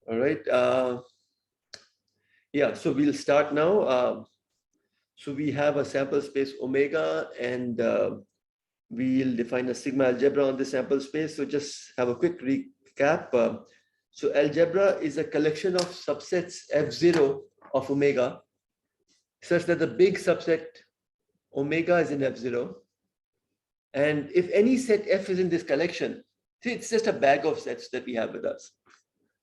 All right. Yeah, so we'll start now. So we have a sample space omega, and we'll define a sigma algebra on the sample space. So just have a quick recap. So algebra is a collection of subsets F0 of omega, such that the big subset omega is in F0. And if any set F is in this collection, see, it's just a bag of sets that we have with us.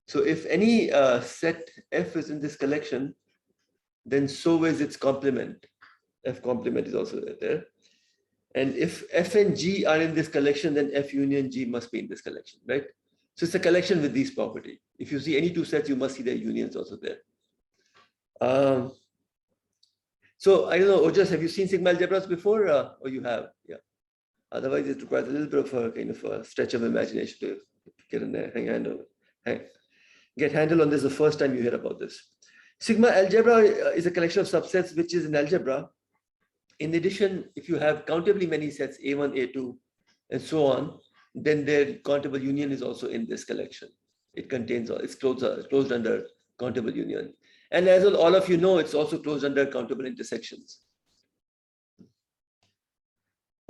So if any set F is in this collection, then so is its complement. F complement is also there. And if F and G are in this collection, then F union G must be in this collection, right? So it's a collection with these properties. If you see any two sets, you must see their unions also there. So I don't know, Ojas, have you seen sigma algebras before, or you have? Yeah. Otherwise, it requires a little bit of a kind of a stretch of imagination to get in there, get handle on this the first time you hear about this. Sigma algebra is a collection of subsets which is an algebra. In addition, if you have countably many sets A1, A2, and so on, then their countable union is also in this collection. It contains, it's closed under countable union. And as all of you know, it's also closed under countable intersections.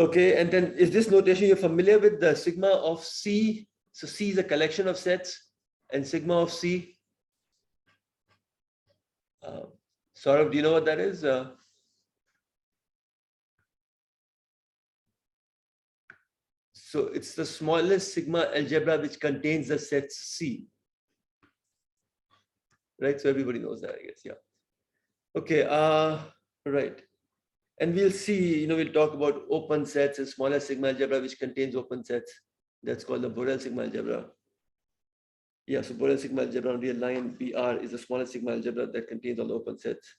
Okay, and then is this notation you're familiar with, the sigma of C? So C is a collection of sets, and sigma of C. Saurabh, do you know what that is? So it's the smallest sigma algebra which contains the sets C. Right, so everybody knows that, I guess, yeah. Okay, right. And we'll see, we'll talk about open sets and smaller sigma algebra which contains open sets. That's called the Borel sigma algebra. Yeah, so Borel sigma algebra on real line BR is the smallest sigma algebra that contains all the open sets.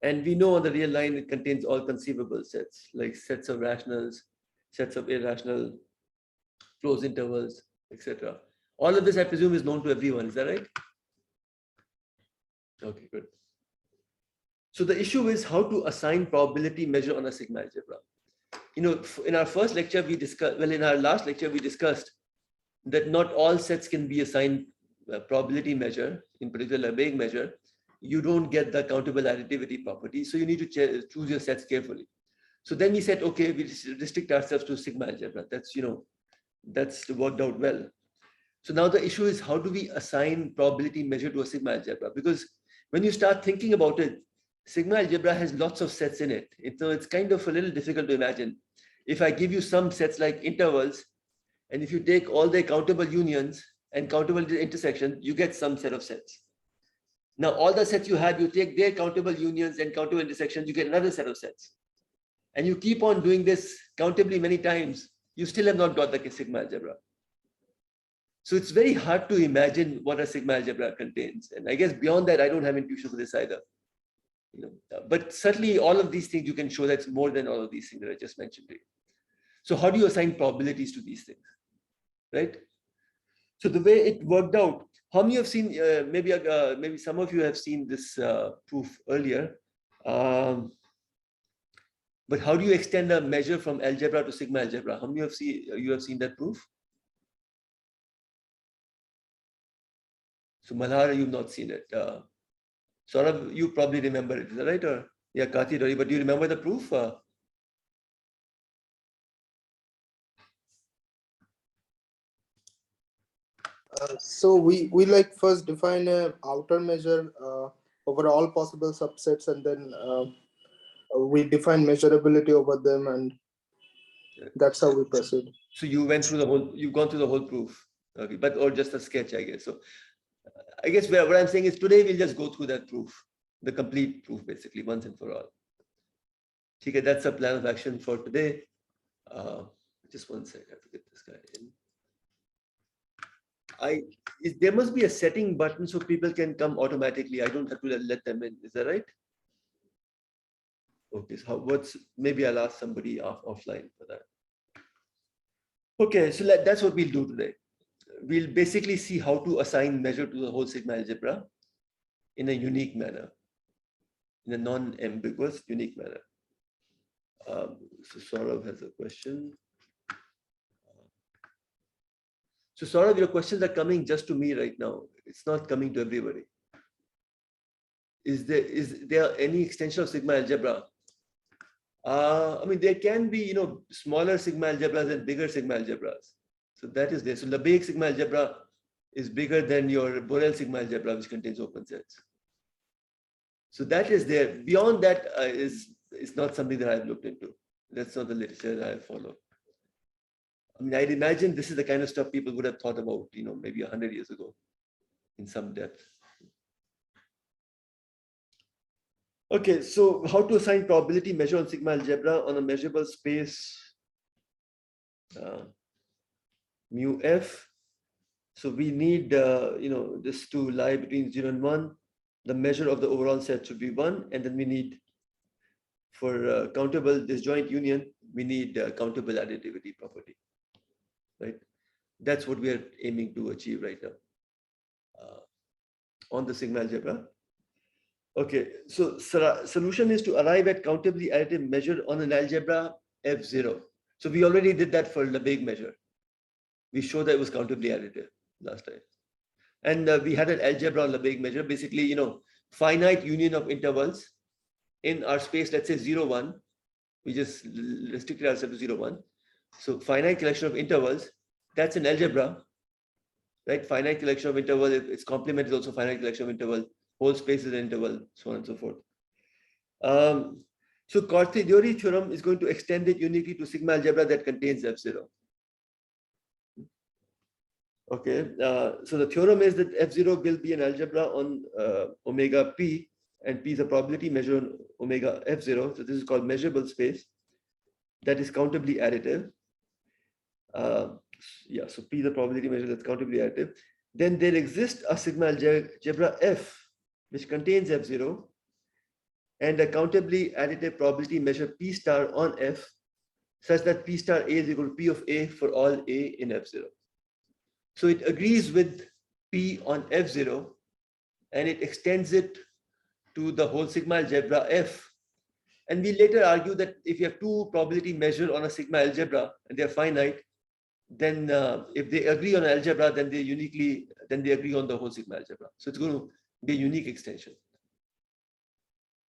And we know on the real line it contains all conceivable sets, like sets of rationals, sets of irrational, closed intervals, etc. All of this, I presume, is known to everyone. Is that right? Okay, good. So the issue is how to assign probability measure on a sigma algebra. In our first lecture, we discussed, in our last lecture, we discussed that not all sets can be assigned a probability measure, in particular a Bayes measure. You don't get the countable additivity property, so you need to choose your sets carefully. So then we said, okay, we restrict ourselves to sigma algebra. That's worked out well. So now the issue is, how do we assign probability measure to a sigma algebra? Because when you start thinking about it, sigma algebra has lots of sets in it. So it's kind of a little difficult to imagine. If I give you some sets like intervals, and if you take all their countable unions and countable intersections, you get some set of sets. Now, all the sets you had, you take their countable unions and countable intersections, you get another set of sets. And you keep on doing this countably many times, you still have not got the sigma algebra. So it's very hard to imagine what a sigma algebra contains. And I guess beyond that, I don't have intuition for this either. But certainly all of these things you can show that's more than all of these things that I just mentioned to you. So how do you assign probabilities to these things, right? So the way it worked out, how many have seen, maybe some of you have seen this proof earlier, but how do you extend a measure from algebra to sigma algebra? How many of you have seen that proof? So Malhara, you've not seen it. Saurabh, you probably remember it, is that right? Or yeah, Kati, but do you remember the proof? So we like first define a outer measure over all possible subsets, and then we define measurability over them, and that's how we proceed. So you went through the whole, you've gone through the whole proof, okay, or just a sketch, I guess. So I guess what I'm saying is today we'll just go through that proof, the complete proof, basically, once and for all. Okay, that's a plan of action for today. Just one second, I have to get this guy in. There must be a setting button so people can come automatically. I don't have to let them in. Is that right? Okay, so maybe I'll ask somebody offline for that. Okay, so that's what we'll do today. We'll basically see how to assign measure to the whole sigma algebra in a unique manner, in a non-ambiguous, unique manner. So Saurabh has a question. So sort of your questions are coming just to me right now. It's not coming to everybody. Is there any extension of sigma algebra? I mean, there can be, smaller sigma algebras and bigger sigma algebras. So that is there. So Lebesgue sigma algebra is bigger than your Borel sigma algebra, which contains open sets. So that is there. Beyond that is not something that I've looked into. That's not the literature that I follow. I mean, I'd imagine this is the kind of stuff people would have thought about, maybe 100 years ago in some depth. Okay, so how to assign probability measure on sigma algebra on a measurable space mu f. So we need, this to lie between 0 and 1. The measure of the overall set should be 1. And then we need, for countable disjoint union, we need countable additivity property, right? That's what we are aiming to achieve right now on the sigma algebra. Okay, so solution is to arrive at countably additive measure on an algebra F0. So we already did that for Lebesgue measure. We showed that it was countably additive last time. And we had an algebra Lebesgue measure, basically, finite union of intervals in our space, let's say 0, 1. We just restricted ourselves to 0, 1. So finite collection of intervals, that's an algebra, right? Finite collection of intervals, its complement is also finite collection of intervals. Whole space is an interval, so on and so forth. So Corte-Diori theorem is going to extend it uniquely to sigma algebra that contains F0. Okay, so the theorem is that F0 will be an algebra on omega P, and P is a probability measure on omega F0. So this is called measurable space that is countably additive. Yeah, so P is a probability measure that's countably additive. Then there exists a sigma algebra F, which contains F0, and a countably additive probability measure P star on F, such that P star A is equal to P of A for all A in F0. So it agrees with P on F0, and it extends it to the whole sigma algebra F. And we later argue that if you have two probability measures on a sigma algebra and they're finite, then if they agree on algebra, then they agree on the whole sigma algebra. So it's going to be a unique extension.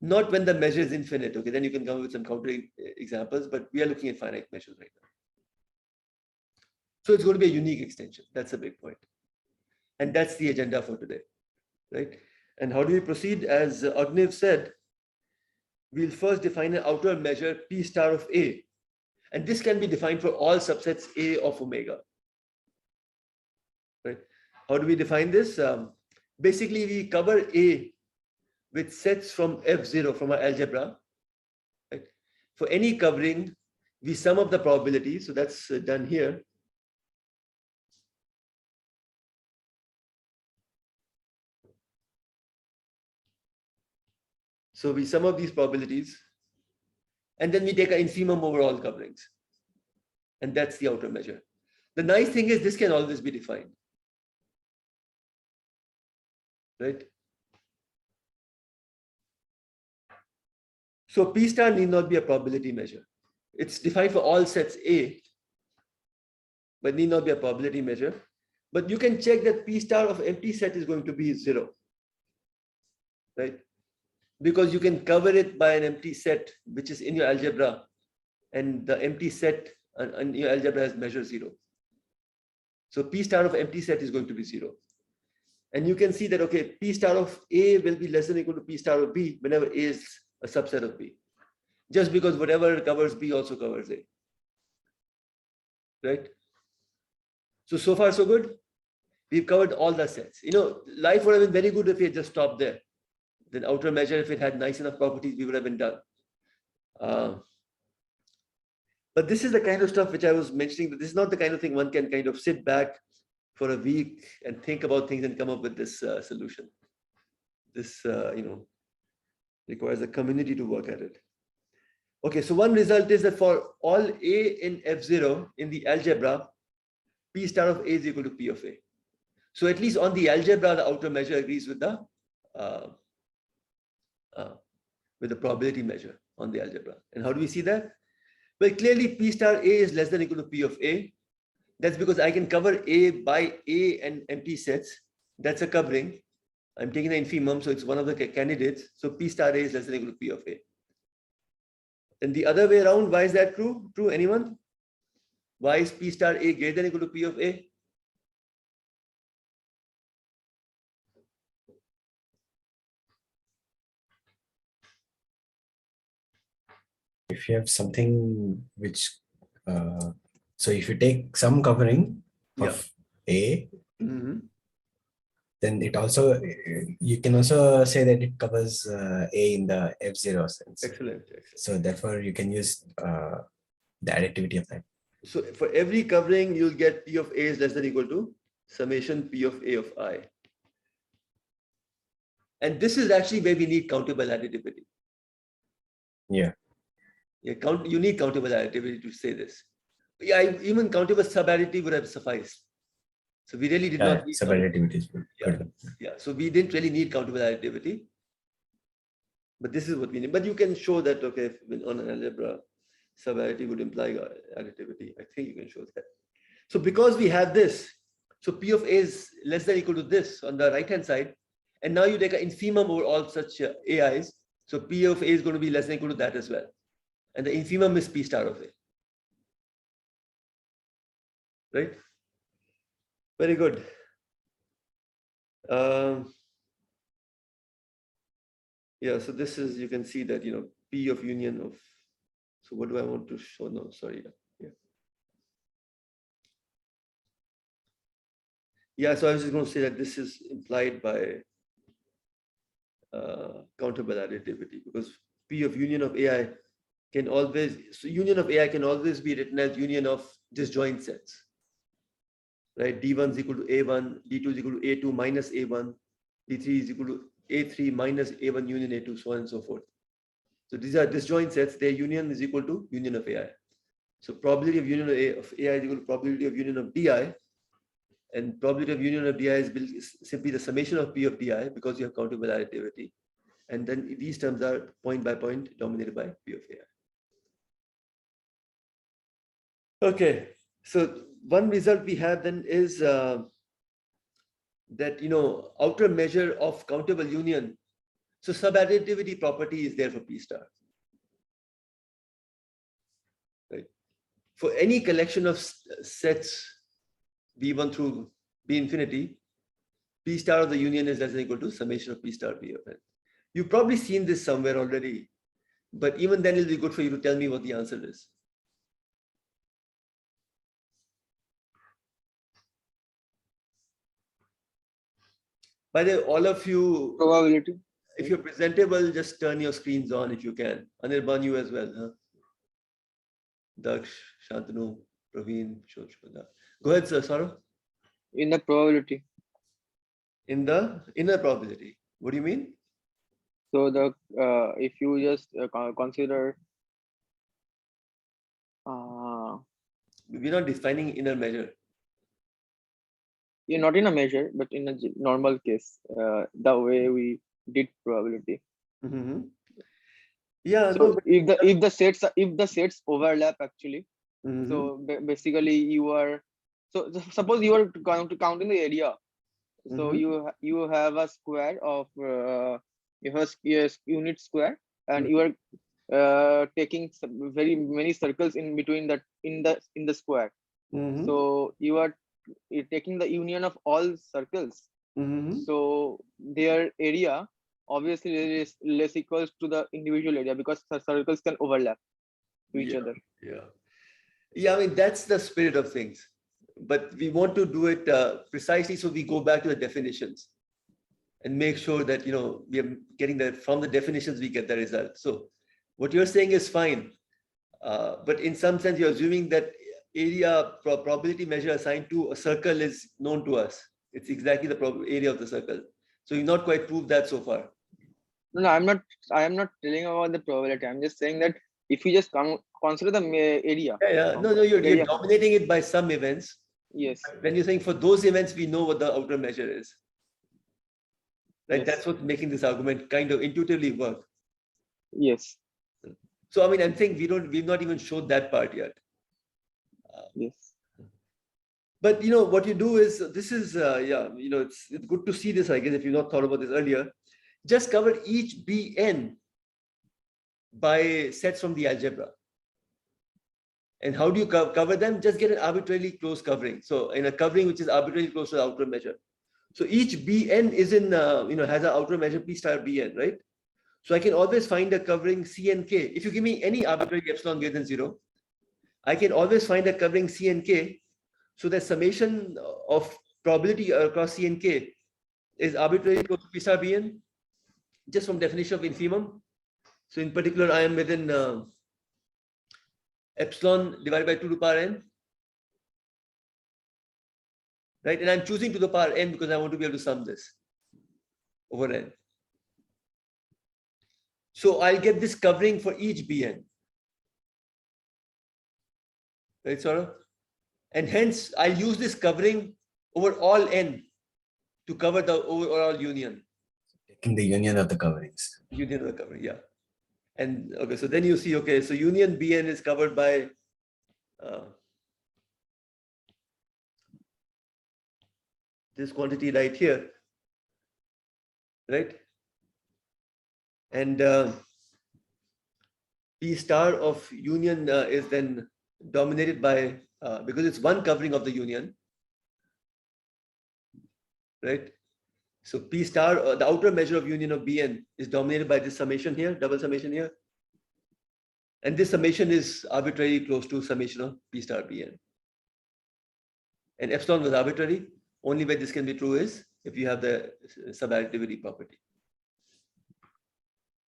Not when the measure is infinite, okay, then you can come with some counter examples, but we are looking at finite measures right now. So it's going to be a unique extension. That's a big point. And that's the agenda for today, right? And how do we proceed? As Agnev said, we'll first define an outer measure P star of A. And this can be defined for all subsets A of omega, right? How do we define this? Basically, we cover A with sets from F0 from our algebra, right? For any covering, we sum up the probability. So that's done here. So we sum up these probabilities, and then we take an infimum over all coverings. And that's the outer measure. The nice thing is this can always be defined, right? So P star need not be a probability measure. It's defined for all sets A, but need not be a probability measure. But you can check that P star of empty set is going to be 0, right? Because you can cover it by an empty set, which is in your algebra, and the empty set in your algebra has measure 0. So P star of empty set is going to be 0. And you can see that, okay, P star of A will be less than or equal to P star of B whenever A is a subset of B. Just because whatever covers B also covers A. Right? So far so good. We've covered all the sets. Life would have been very good if we had just stopped there. The outer measure, if it had nice enough properties, we would have been done. But this is the kind of stuff which I was mentioning, that this is not the kind of thing one can kind of sit back for a week and think about things and come up with this solution. This, requires a community to work at it. Okay, so one result is that for all A in F0 in the algebra, P star of A is equal to P of A. So at least on the algebra, the outer measure agrees with the probability measure on the algebra. And how do we see that? Well, clearly P star A is less than or equal to P of A. That's because I can cover A by A and empty sets. That's a covering. I'm taking the infimum, so it's one of the candidates. So P star A is less than or equal to P of A. And the other way around, why is that true? True, anyone? Why is P star A greater than or equal to P of A? If you have something which, so if you take some covering of A, then it also, you can also say that it covers A in the F0 sense. Excellent. So therefore you can use the additivity of that. So for every covering, you'll get P of A is less than or equal to summation P of A of I. And this is actually where we need countable additivity. Yeah. You need countable additivity to say this. Yeah, even countable subadditivity would have sufficed. So we really did not need subadditivity is good. Yeah, so we didn't really need countable additivity. But this is what we need. But you can show that, okay, on an algebra, subadditivity would imply additivity. I think you can show that. So because we have this, so P of A is less than or equal to this on the right-hand side. And now you take an infimum over all such AIs. So P of A is going to be less than or equal to that as well. And the infimum is P star of A. Right? Very good. Yeah, so this is, you can see that, P of union of, so what do I want to show? No, sorry. Yeah, so I was just going to say that this is implied by countable additivity, because P of union of AI can always, so union of AI can always be written as union of disjoint sets, right? D1 is equal to A1, D2 is equal to A2 minus A1, D3 is equal to A3 minus A1 union A2, so on and so forth. So these are disjoint sets, their union is equal to union of AI. So probability of union of AI is equal to probability of union of DI, and probability of union of DI is simply the summation of P of DI, because you have countable additivity. And then these terms are point by point dominated by P of AI. Okay, so one result we have then is that, outer measure of countable union. So subadditivity property is there for P star. Right? For any collection of sets B1 through B infinity, P star of the union is less than or equal to summation of P star P of n. You've probably seen this somewhere already, but even then it'll be good for you to tell me what the answer is. By the way, all of you, Probability. if you're presentable, just turn your screens on if you can. Anirban, you as well. Huh? Daksh, Shantanu, Praveen, Shoshpada. Go ahead, sir. Saurav. In the probability. In the inner probability. What do you mean? So the if you just consider We're not defining inner measure. you're not in a measure, but in a normal case, the way we did probability. Mm-hmm. Yeah. So no, if the sets overlap actually, mm-hmm. so basically you are, so suppose you are counting the area. So Mm-hmm. you have a square of you have a unit square, and you are taking very many circles in between that in the square. Mm-hmm. So you're taking the union of all circles. Mm-hmm. So their area obviously is less equals to the individual area, because the circles can overlap to each other. Yeah, I mean, that's the spirit of things. But we want to do it precisely, so we go back to the definitions and make sure that, we are getting that from the definitions, we get the result. So what you're saying is fine. But in some sense, you're assuming that area probability measure assigned to a circle is known to us. It's exactly the area of the circle. So you've not quite proved that so far. No, I am not telling about the probability. I'm just saying that if you just consider the area. Yeah. No, you're dominating it by some events. Yes. But when you're saying for those events, we know what the outer measure is. Right? Yes. That's what's making this argument kind of intuitively work. Yes. So I mean, I'm saying we've not even showed that part yet. Yes. But what you do is, this is it's good to see this, I guess, if you've not thought about this earlier. Just cover each Bn by sets from the algebra. And how do you cover them? Just get an arbitrarily close covering. So in a covering which is arbitrarily close to the outer measure. So each Bn is in has an outer measure P star Bn, right? So I can always find a covering C and K. If you give me any arbitrary epsilon greater than 0, I can always find a covering C and K. So the summation of probability across C and K is arbitrarily close to P star Bn, just from definition of infimum. So in particular, I am within epsilon divided by 2 to the power n, right? And I'm choosing to the power n because I want to be able to sum this over n. So I'll get this covering for each Bn, right, Saurabh? And hence I'll use this covering over all n to cover the overall union. Taking the union of the coverings. Union of the covering, yeah. And okay, so then you see, okay, so union Bn is covered by this quantity right here, right? And P star of union is then dominated by, because it's one covering of the union, right? So P star, the outer measure of union of Bn is dominated by this summation here, double summation here. And this summation is arbitrarily close to summation of P star Bn. And epsilon was arbitrary. Only way this can be true is if you have the subadditivity property,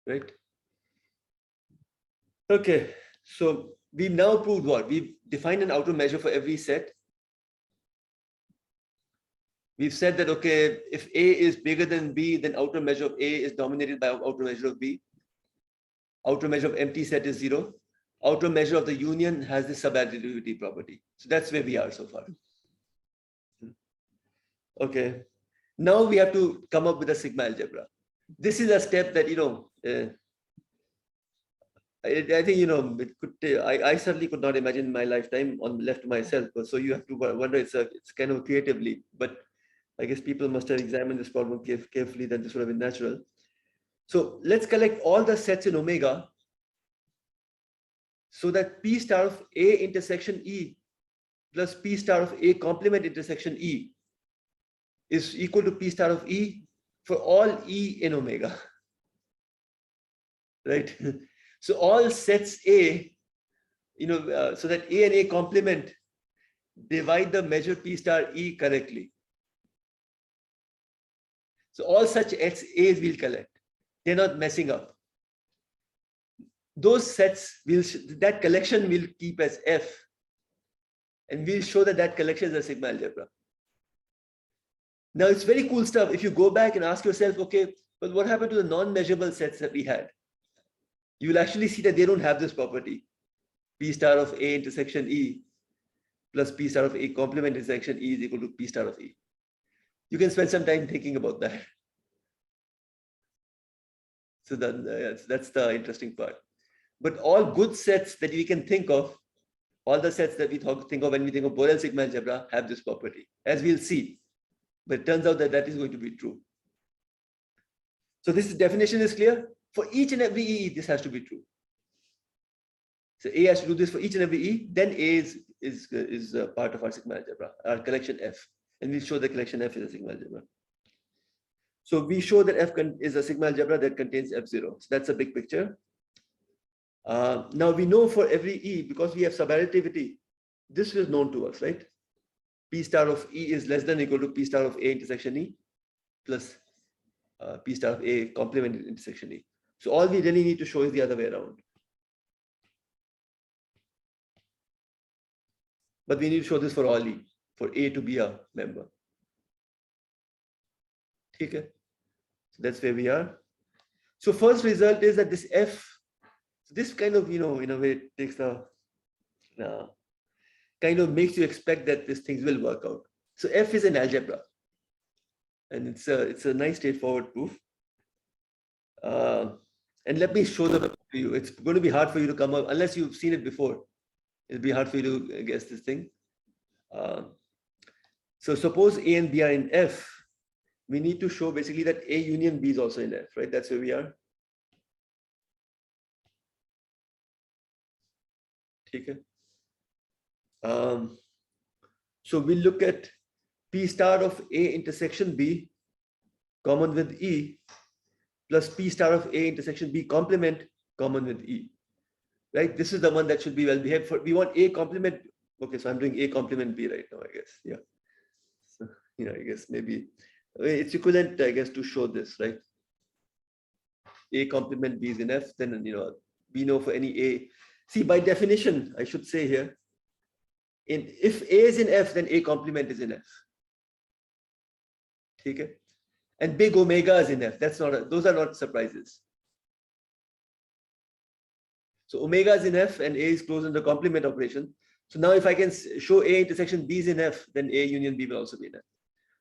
right? Okay, so we've now proved what? We've defined an outer measure for every set. We've said that, okay, if A is bigger than B, then outer measure of A is dominated by outer measure of B. Outer measure of empty set is 0. Outer measure of the union has this subadditivity property. So that's where we are so far. Okay. Now we have to come up with a sigma algebra. This is a step that, I think, it could, I certainly could not imagine in my lifetime left to myself. So you have to wonder, it's kind of creatively, but I guess people must have examined this problem carefully, that this would have been natural. So let's collect all the sets in omega so that P star of A intersection E plus P star of A complement intersection E is equal to P star of E for all E in omega, right? So all sets A, so that A and A complement divide the measure P star E correctly. So all such A's we'll collect. They're not messing up. Those sets, that collection will keep as F. And we'll show that collection is a sigma algebra. Now it's very cool stuff. If you go back and ask yourself, okay, but what happened to the non-measurable sets that we had? You will actually see that they don't have this property. P star of A intersection E plus P star of A complement intersection E is equal to P star of E. You can spend some time thinking about that. So that's the interesting part. But all good sets that we can think of, all the sets that we think of when we think of Borel sigma algebra have this property, as we'll see. But it turns out that that is going to be true. So this definition is clear. For each and every E, this has to be true. So A has to do this for each and every E. Then A is a part of our sigma algebra, our collection F. And we'll show the collection F is a sigma algebra. So we show that F is a sigma algebra that contains F0. So that's a big picture. Now we know for every E, because we have subadditivity, this is known to us, right? P star of E is less than or equal to P star of A intersection E plus P star of A complement intersection E. So all we really need to show is the other way around. But we need to show this for all E, for A to be a member. Okay. So that's where we are. So first result is that this F, this kind of, in a way, takes the kind of makes you expect that these things will work out. So F is an algebra, and it's a nice straightforward proof. And let me show them to you. It's going to be hard for you to come up unless you've seen it before. It'll be hard for you to guess this thing. So suppose A and B are in F, we need to show basically that A union B is also in F, right? That's where we are. Okay. So we look at P star of A intersection B common with E plus P star of A intersection B complement common with E, right? This is the one that should be well behaved for. We want A complement. Okay, so I'm doing A complement B right now, I guess. Yeah. So, I guess maybe it's equivalent, I guess, to show this, right? A complement B is in F, then, we know for any A. See, by definition, I should say here, if A is in F, then A complement is in F. Okay? And big omega is in F. Those are not surprises. So omega is in F and A is close in the complement operation. So now if I can show A intersection B is in F, then A union B will also be in F.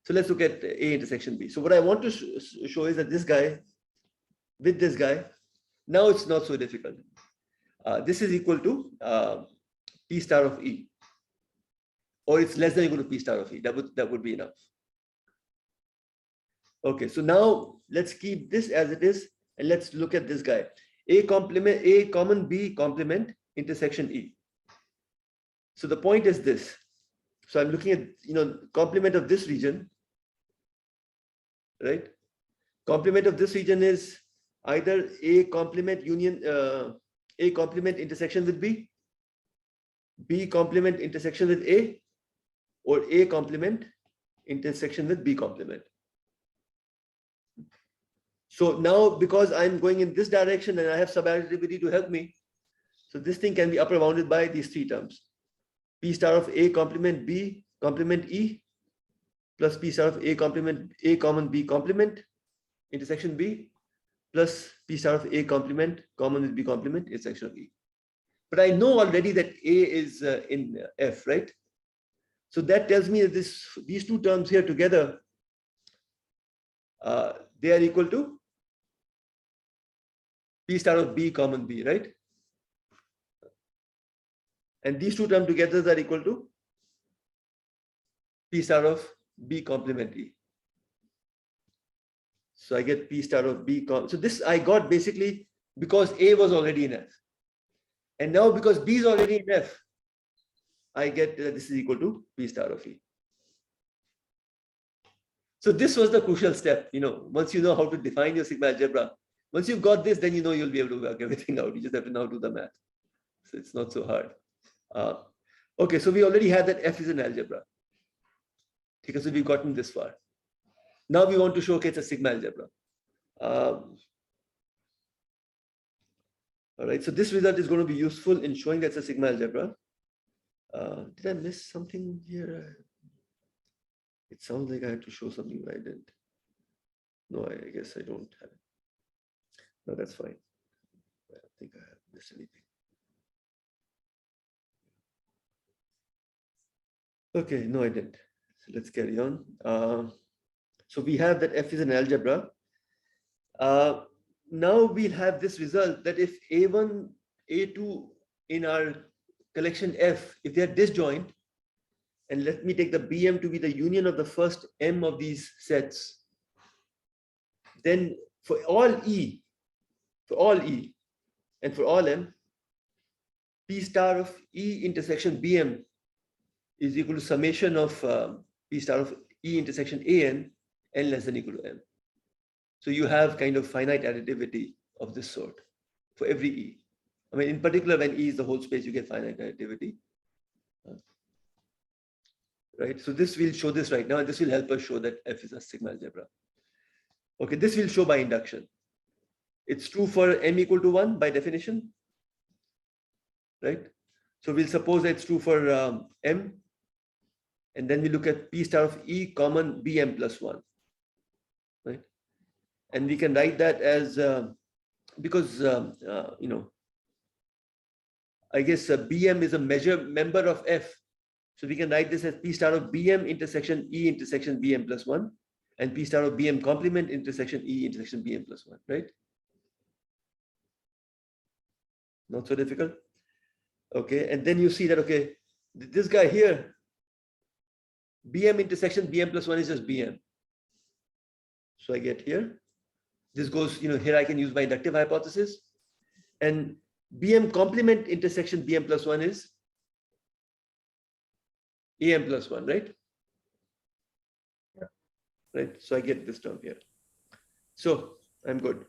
So let's look at A intersection B. So what I want to show is that this guy with this guy, now it's not so difficult. This is equal to P star of E, or it's less than equal to P star of E. That would be enough. Okay, so now let's keep this as it is and let's look at this guy. A common B complement intersection E. So the point is this. So I'm looking at complement of this region, right? Complement of this region is either A complement union A complement intersection with B, B complement intersection with A, or A complement intersection with B complement. So now, because I'm going in this direction and I have subadditivity to help me, so this thing can be upper bounded by these three terms. P star of A complement B complement E plus P star of A complement A common B complement intersection B plus P star of A complement common with B complement intersection of E. But I know already that A is in F, right? So that tells me that these two terms here together, they are equal to P star of B common B, right? And these two terms together are equal to P star of B complement E. So I get P star of B. So this I got basically because A was already in F. And now because B is already in F, I get this is equal to P star of E. So this was the crucial step. Once you know how to define your sigma algebra, once you've got this, then you'll be able to work everything out. You just have to now do the math. So it's not so hard. Okay, so we already had that F is an algebra. Okay, so we've gotten this far. Now we want to showcase a sigma algebra. All right, so this result is going to be useful in showing that's a sigma algebra. Did I miss something here? It sounds like I had to show something, but I didn't. No, I guess I don't have it. No, that's fine. I don't think I have missed anything. Okay, no, I didn't. So let's carry on. So we have that F is an algebra. Now we'll have this result that if A1, A2 in our collection F, if they are disjoint, and let me take the BM to be the union of the first M of these sets, then for all E, and for all M, P star of E intersection BM is equal to summation of P star of E intersection AN, N less than equal to M. So you have kind of finite additivity of this sort for every E. I mean, in particular, when E is the whole space, you get finite additivity. Right? So this will show this right now, and this will help us show that F is a sigma algebra. Okay, this will show by induction. It's true for M equal to 1 by definition, right? So we'll suppose that it's true for M, and then we look at P star of E common BM plus 1, right? And we can write that as, because, I guess BM is a member of F. So we can write this as P star of BM intersection E intersection BM plus 1, and P star of BM complement intersection E intersection BM plus 1, right? Not so difficult. Okay, and then you see that, okay, this guy here, Bm intersection Bm plus 1 is just Bm. So I get here. This goes, here I can use my inductive hypothesis. And Bm complement intersection Bm plus 1 is Am plus 1, right? Yeah. Right. So I get this term here. So I'm good.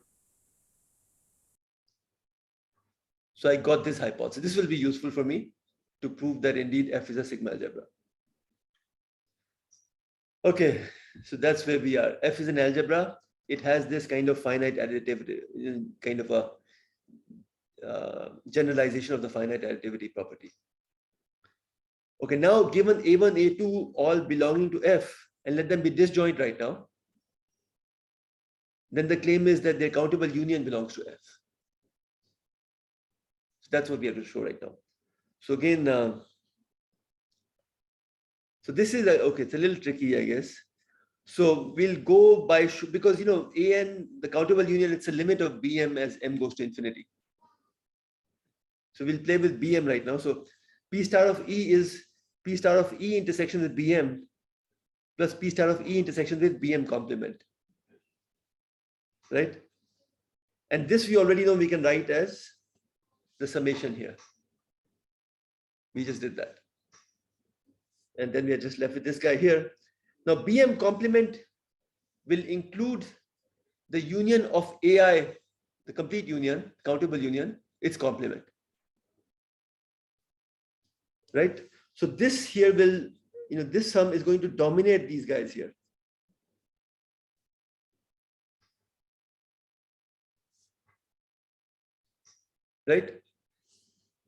So I got this hypothesis. This will be useful for me to prove that indeed F is a sigma algebra. Okay, so that's where we are. F is an algebra. It has this kind of finite additivity, kind of a generalization of the finite additivity property. Okay, now given A1, A2 all belonging to F, and let them be disjoint right now, then the claim is that their countable union belongs to F. So that's what we have to show right now. So again, so this is okay. It's a little tricky, I guess. So we'll go by because An, the countable union, it's a limit of Bm as m goes to infinity. So we'll play with Bm right now. So P star of E is P star of E intersection with Bm plus P star of E intersection with Bm complement. Right? And this we already know we can write as the summation here. We just did that. And then we are just left with this guy here. Now Bm complement will include the union of AI, the complete union, countable union, its complement. Right? So this here will, this sum is going to dominate these guys here. Right?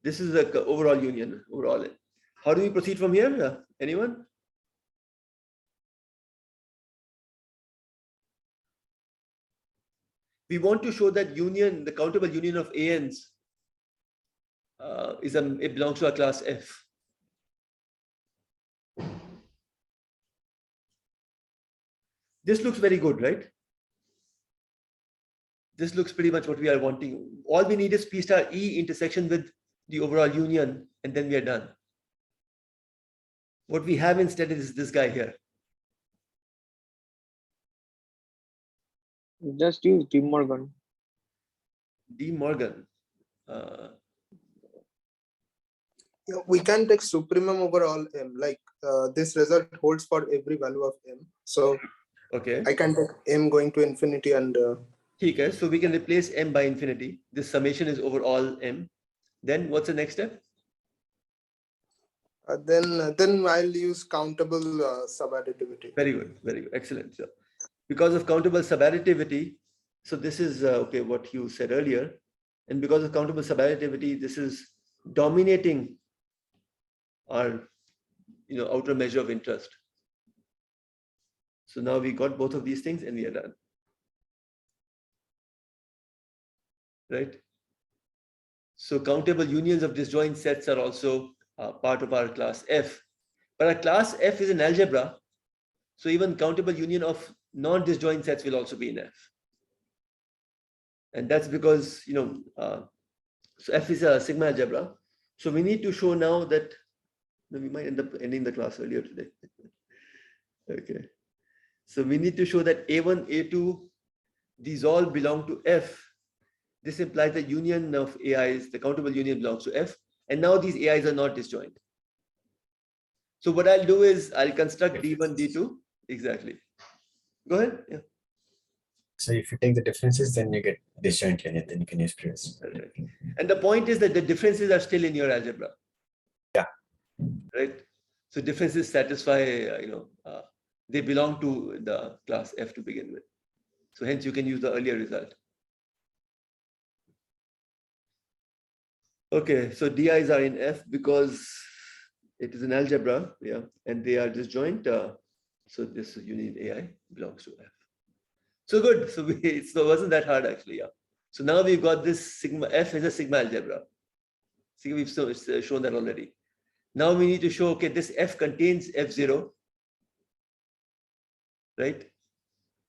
This is the overall union, overall. How do we proceed from here? Anyone? We want to show that union, the countable union of ANs it belongs to a class F. This looks very good, right? This looks pretty much what we are wanting. All we need is P star E intersection with the overall union, and then we are done. What we have instead is this guy here. Just use De Morgan. Yeah, we can take supremum over all m. Like this result holds for every value of m. So okay, I can take m going to infinity and. Okay, so we can replace m by infinity. This summation is over all m. Then what's the next step? Then I'll use countable subadditivity. Very good, excellent. So because of countable subadditivity, so this is okay what you said earlier, and because of countable subadditivity, this is dominating our outer measure of interest. So now we got both of these things and we are done. Right? So countable unions of disjoint sets are also part of our class F. But our class F is an algebra. So even countable union of non-disjoint sets will also be in F. And that's because, so F is a sigma algebra. So we need to show now that we might end up ending the class earlier today. Okay. So we need to show that A1, A2, these all belong to F. This implies the union of AIs, the countable union belongs to F. And now these AIs are not disjoint. So what I'll do is I'll construct D1, D2. Exactly. Go ahead. Yeah. So if you take the differences, then you get disjoint union, then you can use previous. Right. And the point is that the differences are still in your algebra. Yeah. Right. So differences satisfy, they belong to the class F to begin with. So hence you can use the earlier result. Okay, so DIs are in F because it is an algebra, yeah, and they are disjoint. So this union AI belongs to F. So good. So it wasn't that hard actually, yeah. So now we've got this sigma F is a sigma algebra. See, we've shown that already. Now we need to show, okay, this F contains F0, right?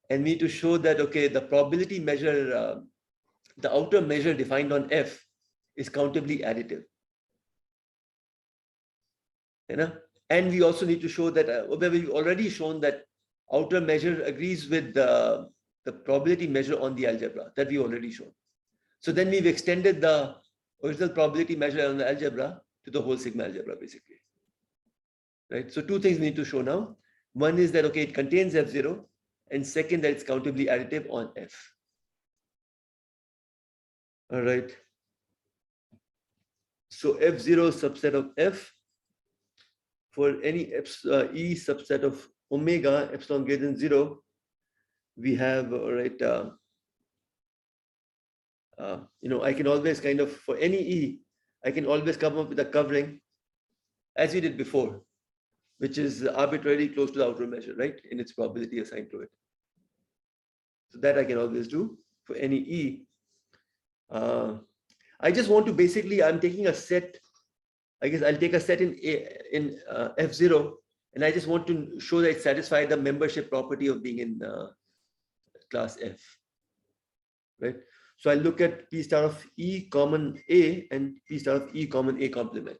And we need to show that, okay, the probability measure, the outer measure defined on F is countably additive. You know? And we also need to show that, we've already shown that outer measure agrees with the probability measure on the algebra that we've already shown. So then we've extended the original probability measure on the algebra to the whole sigma algebra, basically. Right? So two things we need to show now. One is that, okay, it contains F0, and second, that it's countably additive on F. All right. So F0 subset of F for any E subset of omega epsilon greater than 0, we have, all right, I can always kind of, for any E, I can always come up with a covering as we did before, which is arbitrarily close to the outer measure, right, in its probability assigned to it. So that I can always do for any E. I just want to basically, I'm taking a set, I guess I'll take a set in F0, and I just want to show that it satisfies the membership property of being in class F, right? So I'll look at P star of E common A and P star of E common A complement.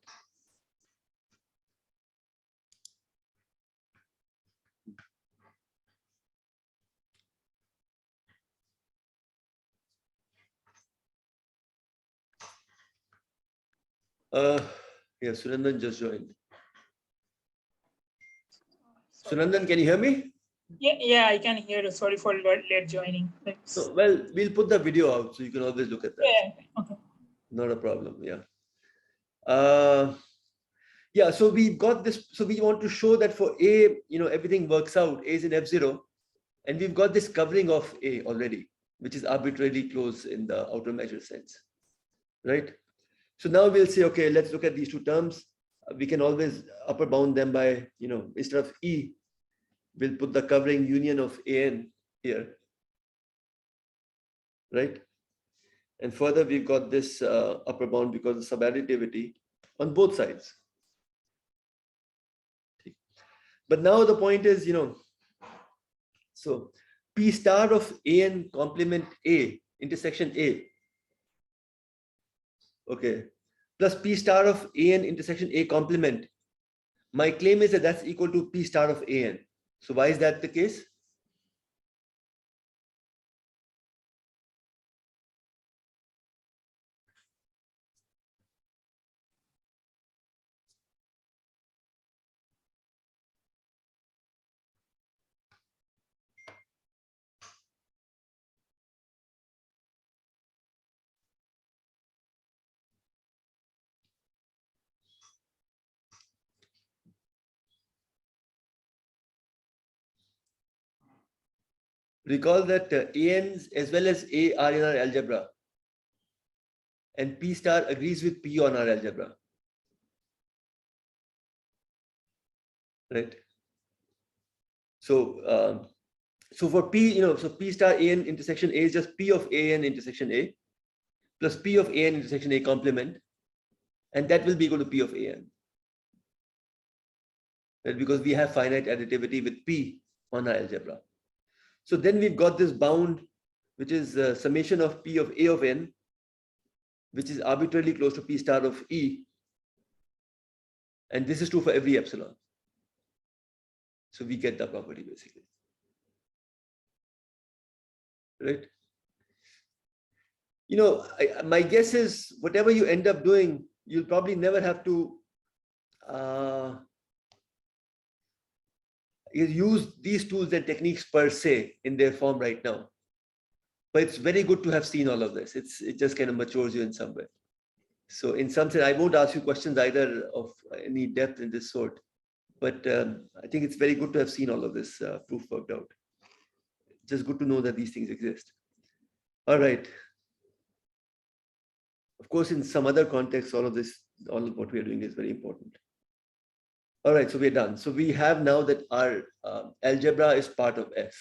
Yeah, Sunandan just joined. Sunandan, can you hear me? Yeah, I can hear you. Sorry for late joining. So, well, we'll put the video out so you can always look at that. Yeah, okay. Not a problem. Yeah. Yeah, so we've got this. So we want to show that for A, everything works out. A is in F0, and we've got this covering of A already, which is arbitrarily close in the outer measure sense, right? So now we'll say, okay, let's look at these two terms. We can always upper bound them by, instead of E, we'll put the covering union of AN here, right? And further, we've got this upper bound because of subadditivity on both sides. But now the point is, so P star of AN complement A intersection A, okay, plus P star of AN intersection A complement. My claim is that that's equal to P star of AN. So why is that the case? Recall that ANs as well as A are in our algebra, and P star agrees with P on our algebra, right? So, so for P, so P star AN intersection A is just P of AN intersection A plus P of AN intersection A complement, and that will be equal to P of AN, right? Because we have finite additivity with P on our algebra. So then we've got this bound, which is summation of P of A of N, which is arbitrarily close to P star of E. And this is true for every epsilon. So we get the property basically, right? My guess is whatever you end up doing, you'll probably never have to use these tools and techniques per se in their form right now. But it's very good to have seen all of this. It just kind of matures you in some way. So in some sense, I won't ask you questions either of any depth in this sort, but I think it's very good to have seen all of this proof worked out. Just good to know that these things exist. All right. Of course, in some other context, all of what we are doing is very important. All right, so we're done. So we have now that our algebra is part of F.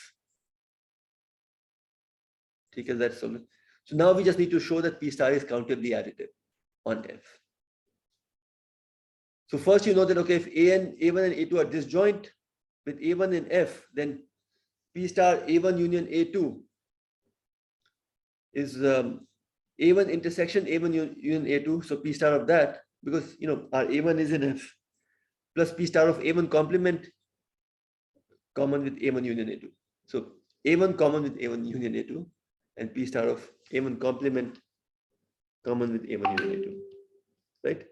Okay, that's so. So now we just need to show that P star is countably additive on F. So first, you know that, okay, if A1 and A2 are disjoint with A1 and F, then P star A1 union A2 is A1 intersection A1 union A2. So P star of that, because our A1 is in F, plus P star of A1 complement common with A1 union A2. So A1 common with A1 union A2 and P star of A1 complement common with A1 union A2, right?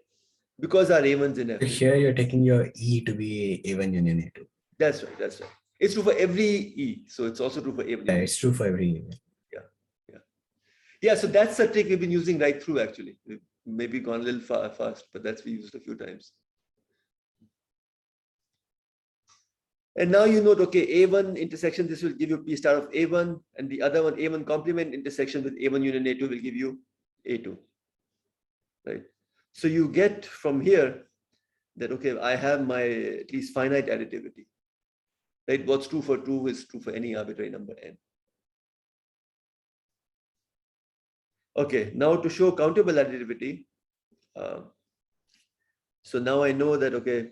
Because our A1's in F. Here you're taking your E to be A1 union A2. That's right, that's right. It's true for every E, so it's also true for A1 Yeah, union. it's true for every. Yeah, so that's the trick we've been using right through actually. We've maybe gone a little fast, but that's we used a few times. And now you note, okay, A1 intersection, this will give you P star of A1, and the other one, A1 complement intersection with A1 union A2 will give you A2, right? So you get from here that, okay, I have my at least finite additivity, right? What's true for 2 is true for any arbitrary number n. Okay, now to show countable additivity. So now I know that, okay,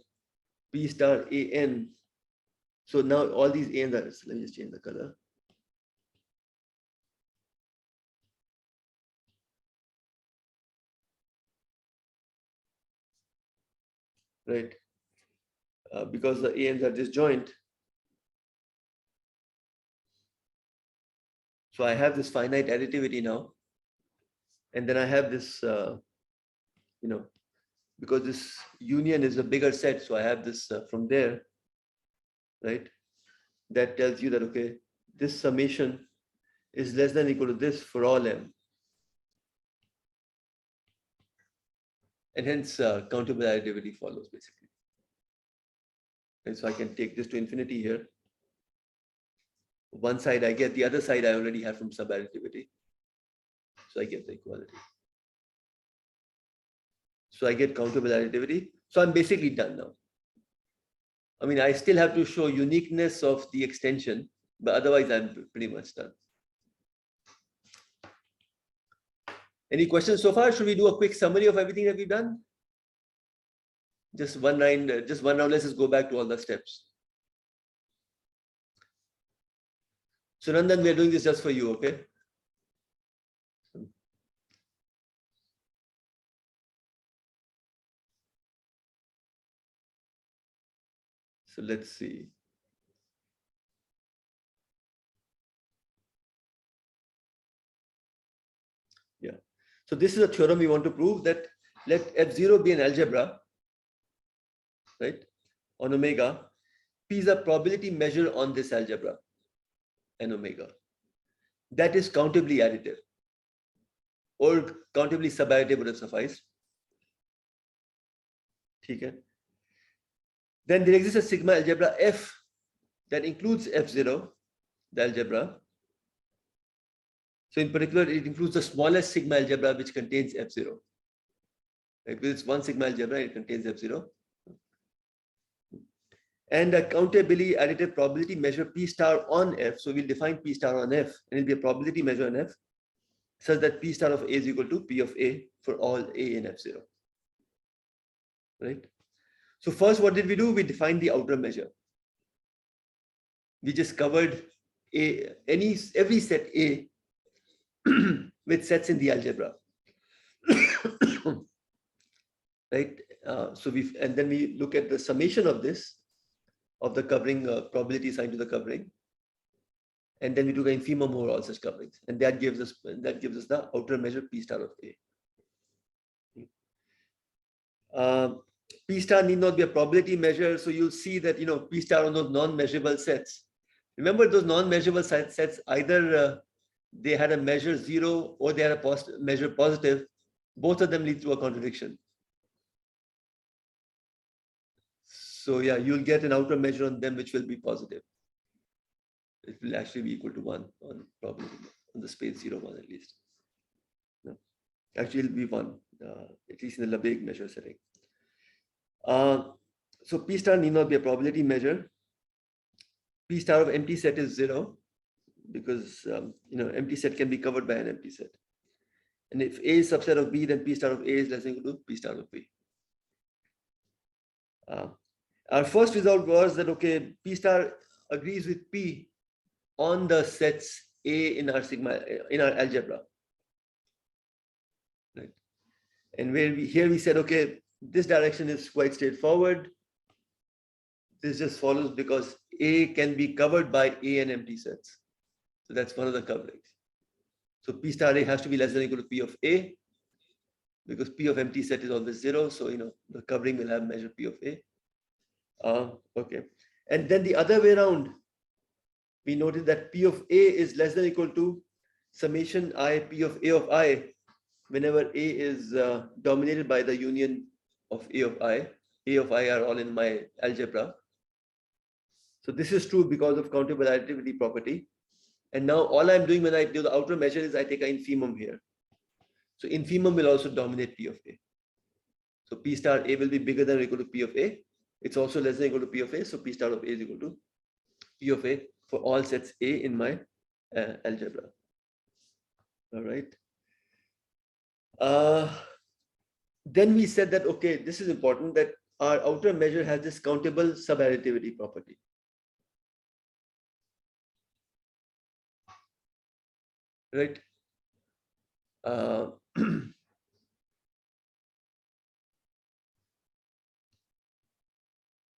P star AN. So now all these ANs are, let me just change the color. Right? Because the ANs are disjoint. So I have this finite additivity now. And then I have this, because this union is a bigger set. So I have this from there, right? That tells you that, okay, this summation is less than or equal to this for all m. And hence countable additivity follows basically. And so I can take this to infinity here. One side I get, the other side I already have from subadditivity. So I get the equality. So I get countable additivity. So I'm basically done now. I mean, I still have to show uniqueness of the extension, but otherwise I'm pretty much done. Any questions so far? Should we do a quick summary of everything that we've done? Just one round, let's just go back to all the steps. So Nandan, we are doing this just for you, okay? So let's see. Yeah. So this is a theorem we want to prove, that let F0 be an algebra, right? On omega. P is a probability measure on this algebra, n omega. That is countably additive. Or countably subadditive would have sufficed. Okay. Then there exists a sigma algebra F that includes F0, the algebra. So in particular, it includes the smallest sigma algebra which contains F0. Right? Because it's one sigma algebra, it contains F0. And a countably additive probability measure P star on F. So we'll define P star on F, and it'll be a probability measure on F, such that P star of A is equal to P of A for all A in F0. Right? So first, what did we do? We defined the outer measure. We just covered every set A with sets in the algebra. Right? And then we look at the summation of this, of the covering probability assigned to the covering. And then we do the infimum over all such coverings. And that gives us the outer measure P star of A. P star need not be a probability measure. So you'll see that, P star on those non-measurable sets. Remember those non-measurable sets, either they had a measure 0 or they had a measure positive. Both of them lead to a contradiction. So yeah, you'll get an outer measure on them which will be positive. It will actually be equal to 1 on probability on the space 0, 1 at least. No. Actually, it'll be 1, at least in the Lebesgue measure setting. So P star need not be a probability measure. P star of empty set is 0 because empty set can be covered by an empty set. And if A is subset of B, then P star of A is less than equal to P star of B. Our first result was that, okay, P star agrees with P on the sets A in our algebra. Right. And here we said, okay, this direction is quite straightforward. this just follows because A can be covered by A and empty sets. So that's one of the coverings. So P star A has to be less than or equal to P of A, because P of empty set is always 0. So, the covering will have measure P of A. Okay. And then the other way around, we noted that P of A is less than or equal to summation I P of I, whenever A is dominated by the union of A of I. A of I are all in my algebra. So this is true because of countable additivity property. And now all I'm doing when I do the outer measure is I take an infimum here. So infimum will also dominate P of A. So P star A will be bigger than or equal to P of A. It's also less than or equal to P of A. So P star of A is equal to P of A for all sets A in my algebra. All right. Then we said that, okay, this is important, that our outer measure has this countable subadditivity property. Right.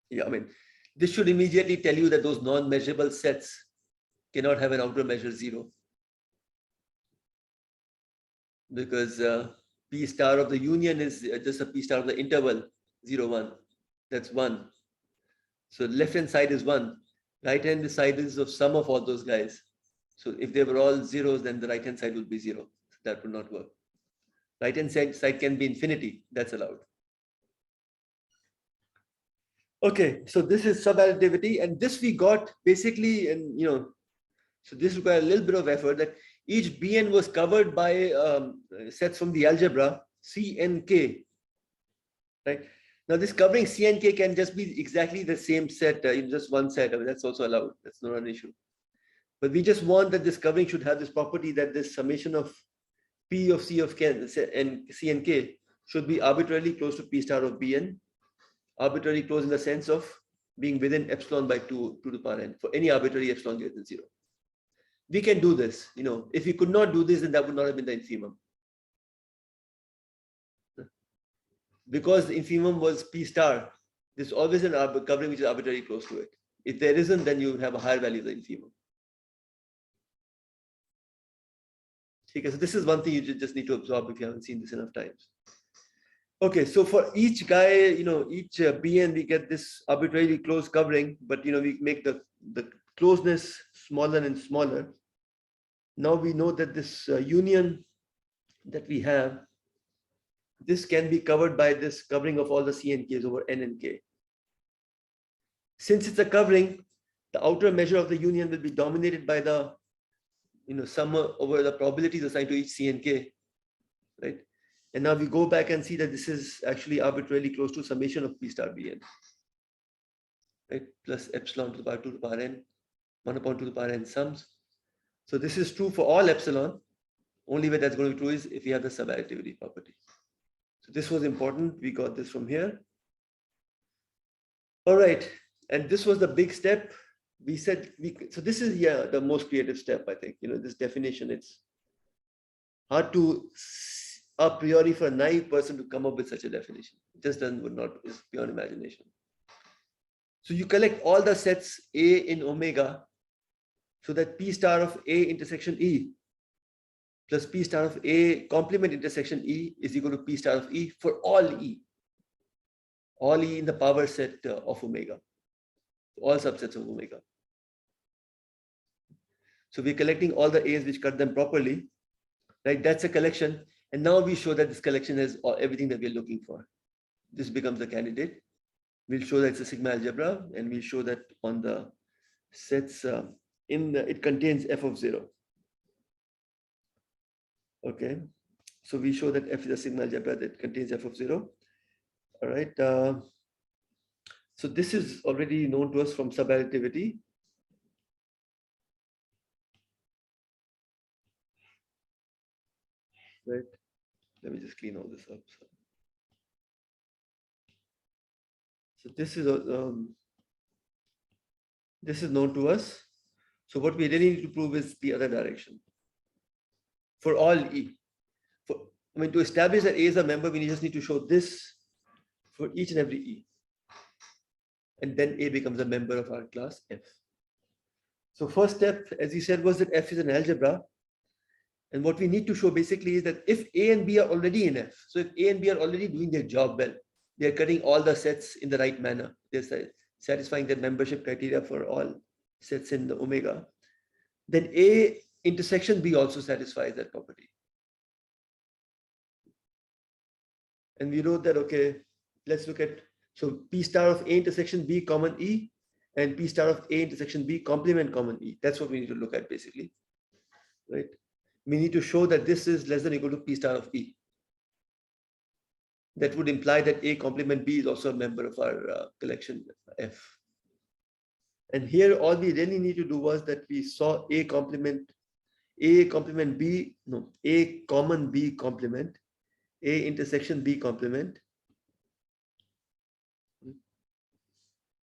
Yeah, I mean, this should immediately tell you that those non-measurable sets cannot have an outer measure 0. Because P star of the union is just a P star of the interval 0, 1. That's 1. So left hand side is 1. Right hand side is of sum of all those guys. So if they were all zeros, then the right hand side would be 0. So that would not work. Right hand side can be infinity. That's allowed. Okay, so this is subadditivity, and this we got basically, and so this requires a little bit of effort, that each Bn was covered by sets from the algebra C and K. Right now, this covering C and K can just be exactly the same set in just one set. I mean, that's also allowed. That's not an issue. But we just want that this covering should have this property that this summation of P of C of K and C and K should be arbitrarily close to P star of Bn. Arbitrarily close in the sense of being within epsilon by 2 to the power n for any arbitrary epsilon greater than 0. We can do this. If we could not do this, then that would not have been the infimum. Because the infimum was P star, there's always an covering which is arbitrarily close to it. If there isn't, then you have a higher value of the infimum. Okay, so this is one thing you just need to absorb if you haven't seen this enough times. Okay, so for each guy, each Bn, we get this arbitrarily close covering, but we make the closeness smaller and smaller. Now we know that this union that we have, this can be covered by this covering of all the C and Ks over N and K. Since it's a covering, the outer measure of the union will be dominated by the sum over the probabilities assigned to each C and K, right? And now we go back and see that this is actually arbitrarily close to summation of P star Bn, right? Plus epsilon to the power 2 to the power n, 1 upon 2 to the power n sums. So this is true for all epsilon. Only way that's going to be true is if we have the subadditivity property. So this was important. We got this from here. All right. And this was the big step. We said, so this is, the most creative step, I think. This definition, it's hard to a priori for a naive person to come up with such a definition. It just is pure imagination. So you collect all the sets A in omega so that P star of A intersection E plus P star of A complement intersection E is equal to P star of E for all E. All E in the power set of omega. All subsets of omega. So we're collecting all the A's which cut them properly. Right? That's a collection. And now we show that this collection has everything that we're looking for. This becomes the candidate. We'll show that it's a sigma algebra, and we'll show that on the sets it contains f of 0. Okay, so we show that f is a sigma algebra that contains f of 0. All right. So this is already known to us from subadditivity. Right. Let me just clean all this up. So this is known to us. So what we really need to prove is the other direction. For all E. To establish that A is a member, we just need to show this for each and every E. and then A becomes a member of our class F. So first step, as you said, was that F is an algebra. And what we need to show basically is that if A and B are already in F, so if A and B are already doing their job well, they're cutting all the sets in the right manner, they're satisfying their membership criteria for all sets in the omega, then A intersection B also satisfies that property. And we wrote that, okay, let's look at, so P star of A intersection B common E and P star of A intersection B complement common E. That's what we need to look at basically, right? We need to show that this is less than or equal to P star of E. That would imply that A complement B is also a member of our collection F. And here all we really need to do was that we saw A complement B, no, A common B complement, A intersection B complement.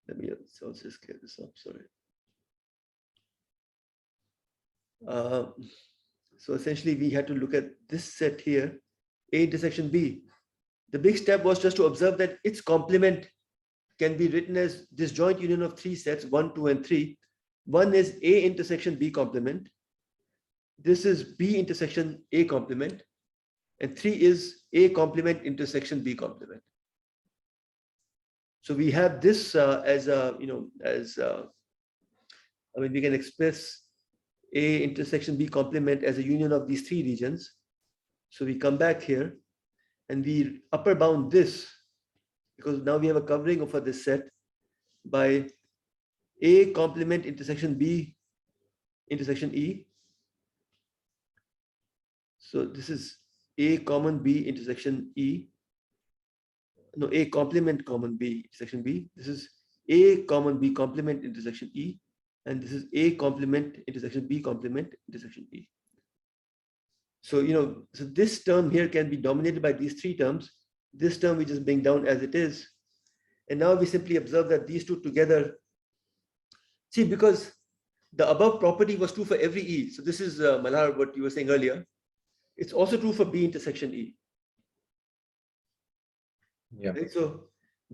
Let me also clear this up, sorry. So essentially we had to look at this set here, A intersection B. The big step was just to observe that its complement can be written as this joint union of three sets, 1, 2, and 3. One is A intersection B complement. This is B intersection A complement. And 3 is A complement intersection B complement. So we have this as a, I mean, we can express A intersection B complement as a union of these three regions. So we come back here and we upper bound this, because now we have a covering over this set by A complement intersection B intersection E. So this is A common B intersection E. No, A complement common B intersection B. This is A common B complement intersection E. And this is A complement intersection B complement intersection E. So, so this term here can be dominated by these three terms. This term we just bring down as it is. And now we simply observe that these two together, see, because the above property was true for every E. So this is, Malhar, what you were saying earlier. It's also true for B intersection E. Yeah. Right? So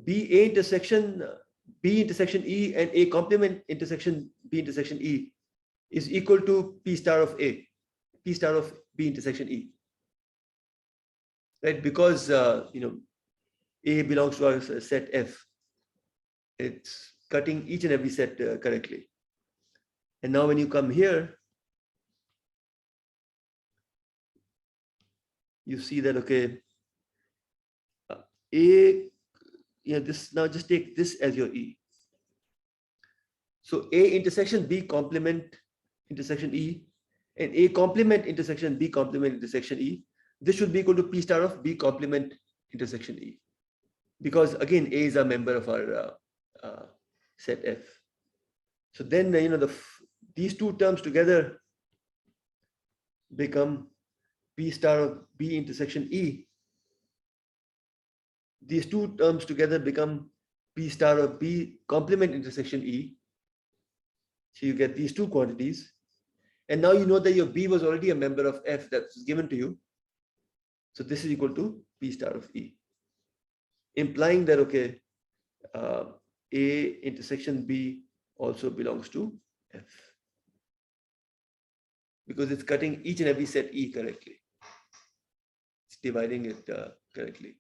B intersection E and A complement intersection B intersection E is equal to P star of A, P star of B intersection E. Right? Because, A belongs to our set F. It's cutting each and every set correctly. And now when you come here, you see that, okay, this, now just take this as your E. So A intersection B complement intersection E and A complement intersection B complement intersection E. This should be equal to P star of B complement intersection E. Because again, A is a member of our set F. So then, these two terms together become P star of B intersection E. These two terms together become P star of B complement intersection E. So you get these two quantities. And now you know that your B was already a member of F that was given to you. So this is equal to P star of E. Implying that, okay, A intersection B also belongs to F. Because it's cutting each and every set E correctly. It's dividing it correctly.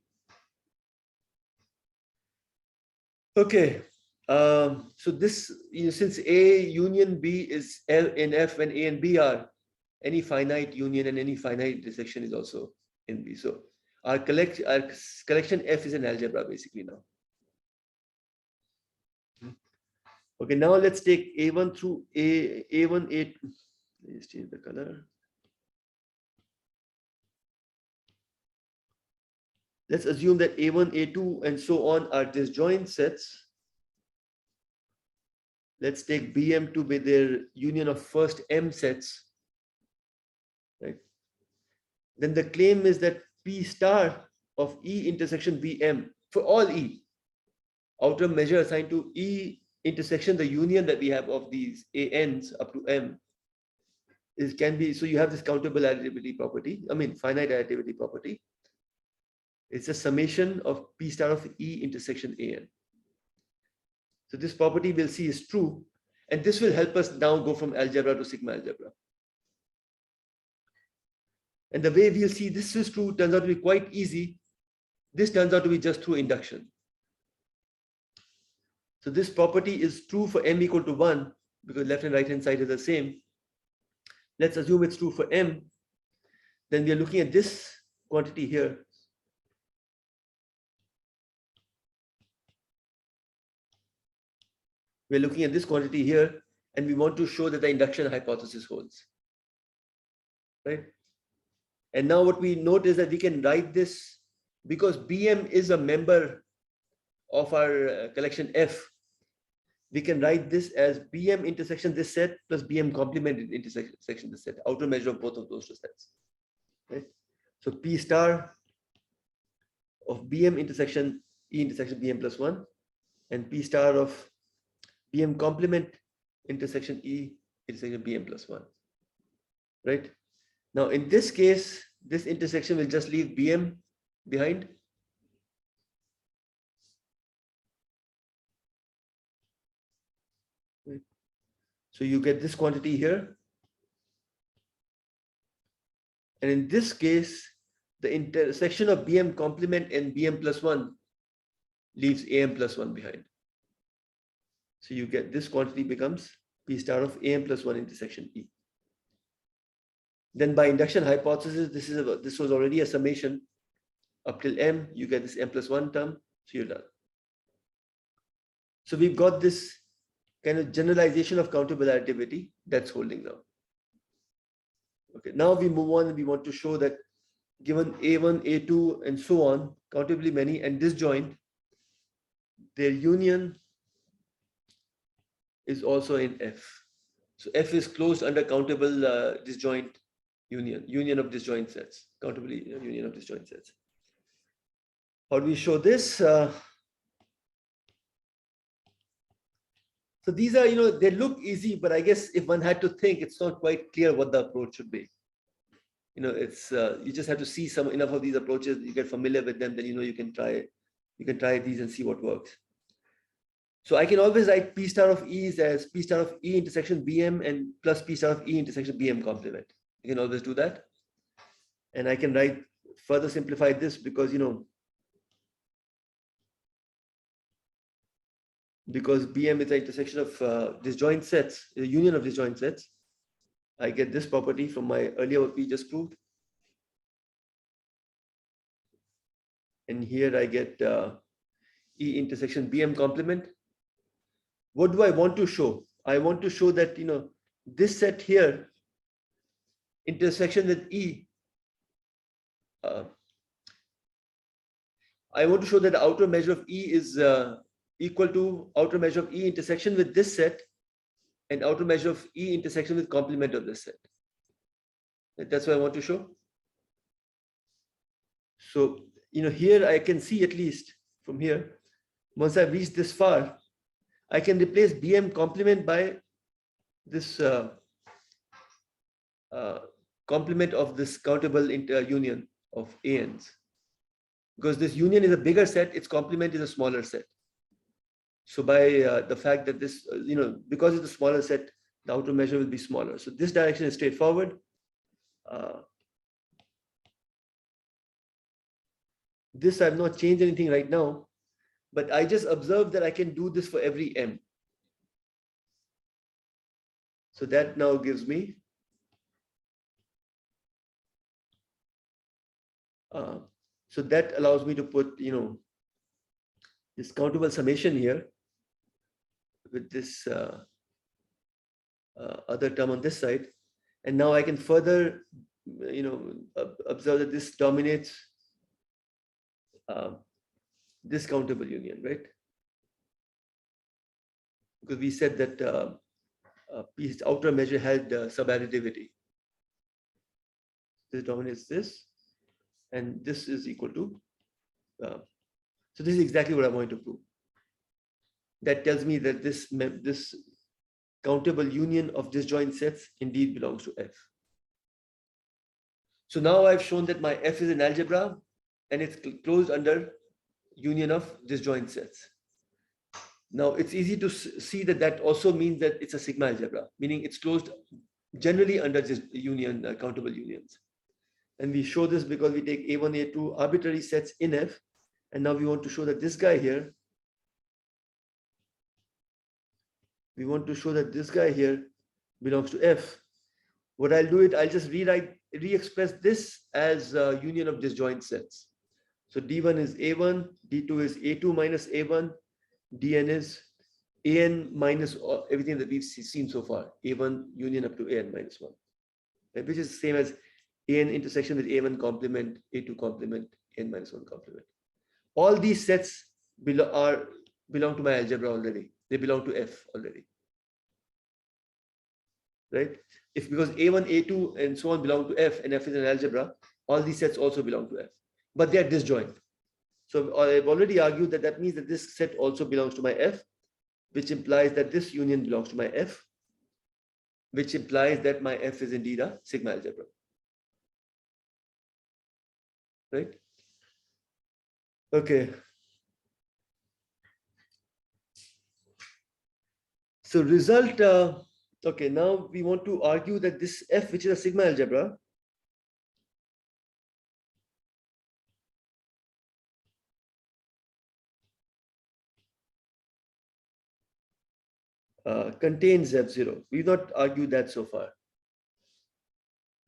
Okay, so this, since A union B is in F when A and B are, any finite union and any finite intersection is also in B. So our collection F is an algebra basically now. Okay, now let's take A1 through A1, A2. Let's change the color. Let's assume that A1, A2, and so on are disjoint sets. Let's take BM2 with their union of first M sets. Right? Then the claim is that P star of E intersection BM for all E, outer measure assigned to E intersection, the union that we have of these ANs up to M can be, so you have this countable additivity property, finite additivity property. It's a summation of P star of E intersection AN. So this property we'll see is true, and this will help us now go from algebra to sigma algebra. And the way we'll see this is true turns out to be quite easy. This turns out to be just through induction. So this property is true for m equal to 1 because left and right hand side is the same. Let's assume it's true for m. Then we are looking at this quantity here. We're looking at this quantity here, and we want to show that the induction hypothesis holds. Right? And now what we note is that we can write this because Bm is a member of our collection F. We can write this as Bm intersection this set plus Bm complement intersection this set, outer measure of both of those two sets. Right? So P star of Bm intersection E intersection Bm plus 1 and P star of Bm complement intersection E intersection Bm plus 1. Right? Now in this case, this intersection will just leave Bm behind. Right? So you get this quantity here. And in this case, the intersection of Bm complement and Bm plus 1 leaves Am plus 1 behind. So you get this quantity becomes P star of Am plus 1 intersection E. Then by induction hypothesis, this was already a summation up till m. You get this m plus 1 term, so you're done. So we've got this kind of generalization of countable additivity that's holding now. Okay, now we move on and we want to show that given A1, A2, and so on, countably many and disjoint, their union is also in F. So F is closed under countable disjoint union of disjoint sets, countably union of disjoint sets. How do we show this? So these are, they look easy, but I guess if one had to think, it's not quite clear what the approach should be. It's you just have to see enough of these approaches, you get familiar with them, then you can try these and see what works. So I can always write P star of E as P star of E intersection Bm and plus P star of E intersection Bm complement. You can always do that. And I can write further simplify this because Bm is the intersection of disjoint sets, the union of disjoint sets. I get this property from my earlier what we just proved. And here I get E intersection Bm complement. What do I want to show? I want to show that, this set here, intersection with E, I want to show that the outer measure of E is equal to outer measure of E intersection with this set and outer measure of E intersection with complement of this set. That's what I want to show. So, here I can see at least from here, once I've reached this far, I can replace Bm complement by this complement of this countable union of ANs. Because this union is a bigger set, its complement is a smaller set. So by the fact that this, because it's a smaller set, the outer measure will be smaller. So this direction is straightforward. This I've not changed anything right now, but I just observed that I can do this for every m. So that now gives me so that allows me to put, this countable summation here with this other term on this side. And now I can further, observe that this dominates this countable union, right? Because we said that P's outer measure had subadditivity. This dominates this, and this is equal to. So this is exactly what I wanted to prove. That tells me that this countable union of disjoint sets indeed belongs to F. So now I've shown that my F is an algebra and it's closed under union of disjoint sets. Now it's easy to see that that also means that it's a sigma algebra, meaning it's closed generally under just union, countable unions. And we show this because we take A1, A2 arbitrary sets in F. And now we want to show that this guy here, we want to show that this guy here belongs to F. What I'll do I'll just re-express this as a union of disjoint sets. So D1 is A1, D2 is A2 minus A1, Dn is An minus everything that we've seen so far, A1 union up to An minus 1, right? Which is the same as An intersection with A1 complement, A2 complement, An minus 1 complement. All these sets belong to my algebra already. They belong to F already, right? If because A1, A2, and so on belong to F, and F is an algebra, all these sets also belong to F, but they are disjoint. So I've already argued that that means that this set also belongs to my F, which implies that this union belongs to my F, which implies that my F is indeed a sigma algebra, right? Okay. So result, okay, now we want to argue that this F, which is a sigma algebra, contains F0. We've not argued that so far.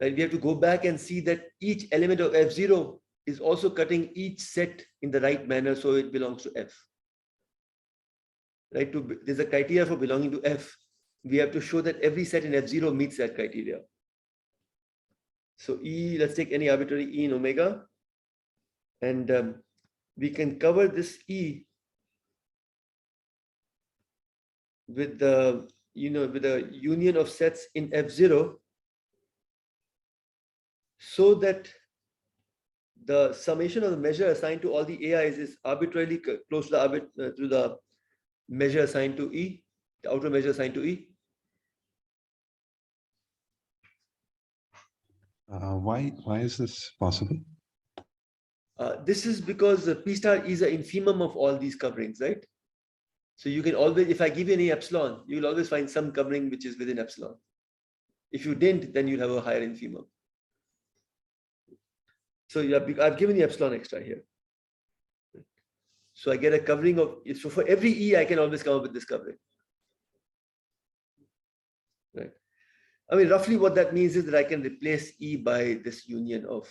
Right? We have to go back and see that each element of F0 is also cutting each set in the right manner, so it belongs to F. Right? There's a criteria for belonging to F. We have to show that every set in F0 meets that criteria. So E, let's take any arbitrary E in omega, and we can cover this E with the with a union of sets in F0, so that the summation of the measure assigned to all the AIs is arbitrarily close to the measure assigned to E, the outer measure assigned to E. Why is this possible? This is because P star is an infimum of all these coverings, right? So you can always, if I give you any epsilon, you will always find some covering which is within epsilon. If you didn't, then you'll have a higher infimum. So I've given you epsilon extra here. So I get a covering of, so for every E, I can always come up with this covering. Right. I mean, roughly what that means is that I can replace E by this union of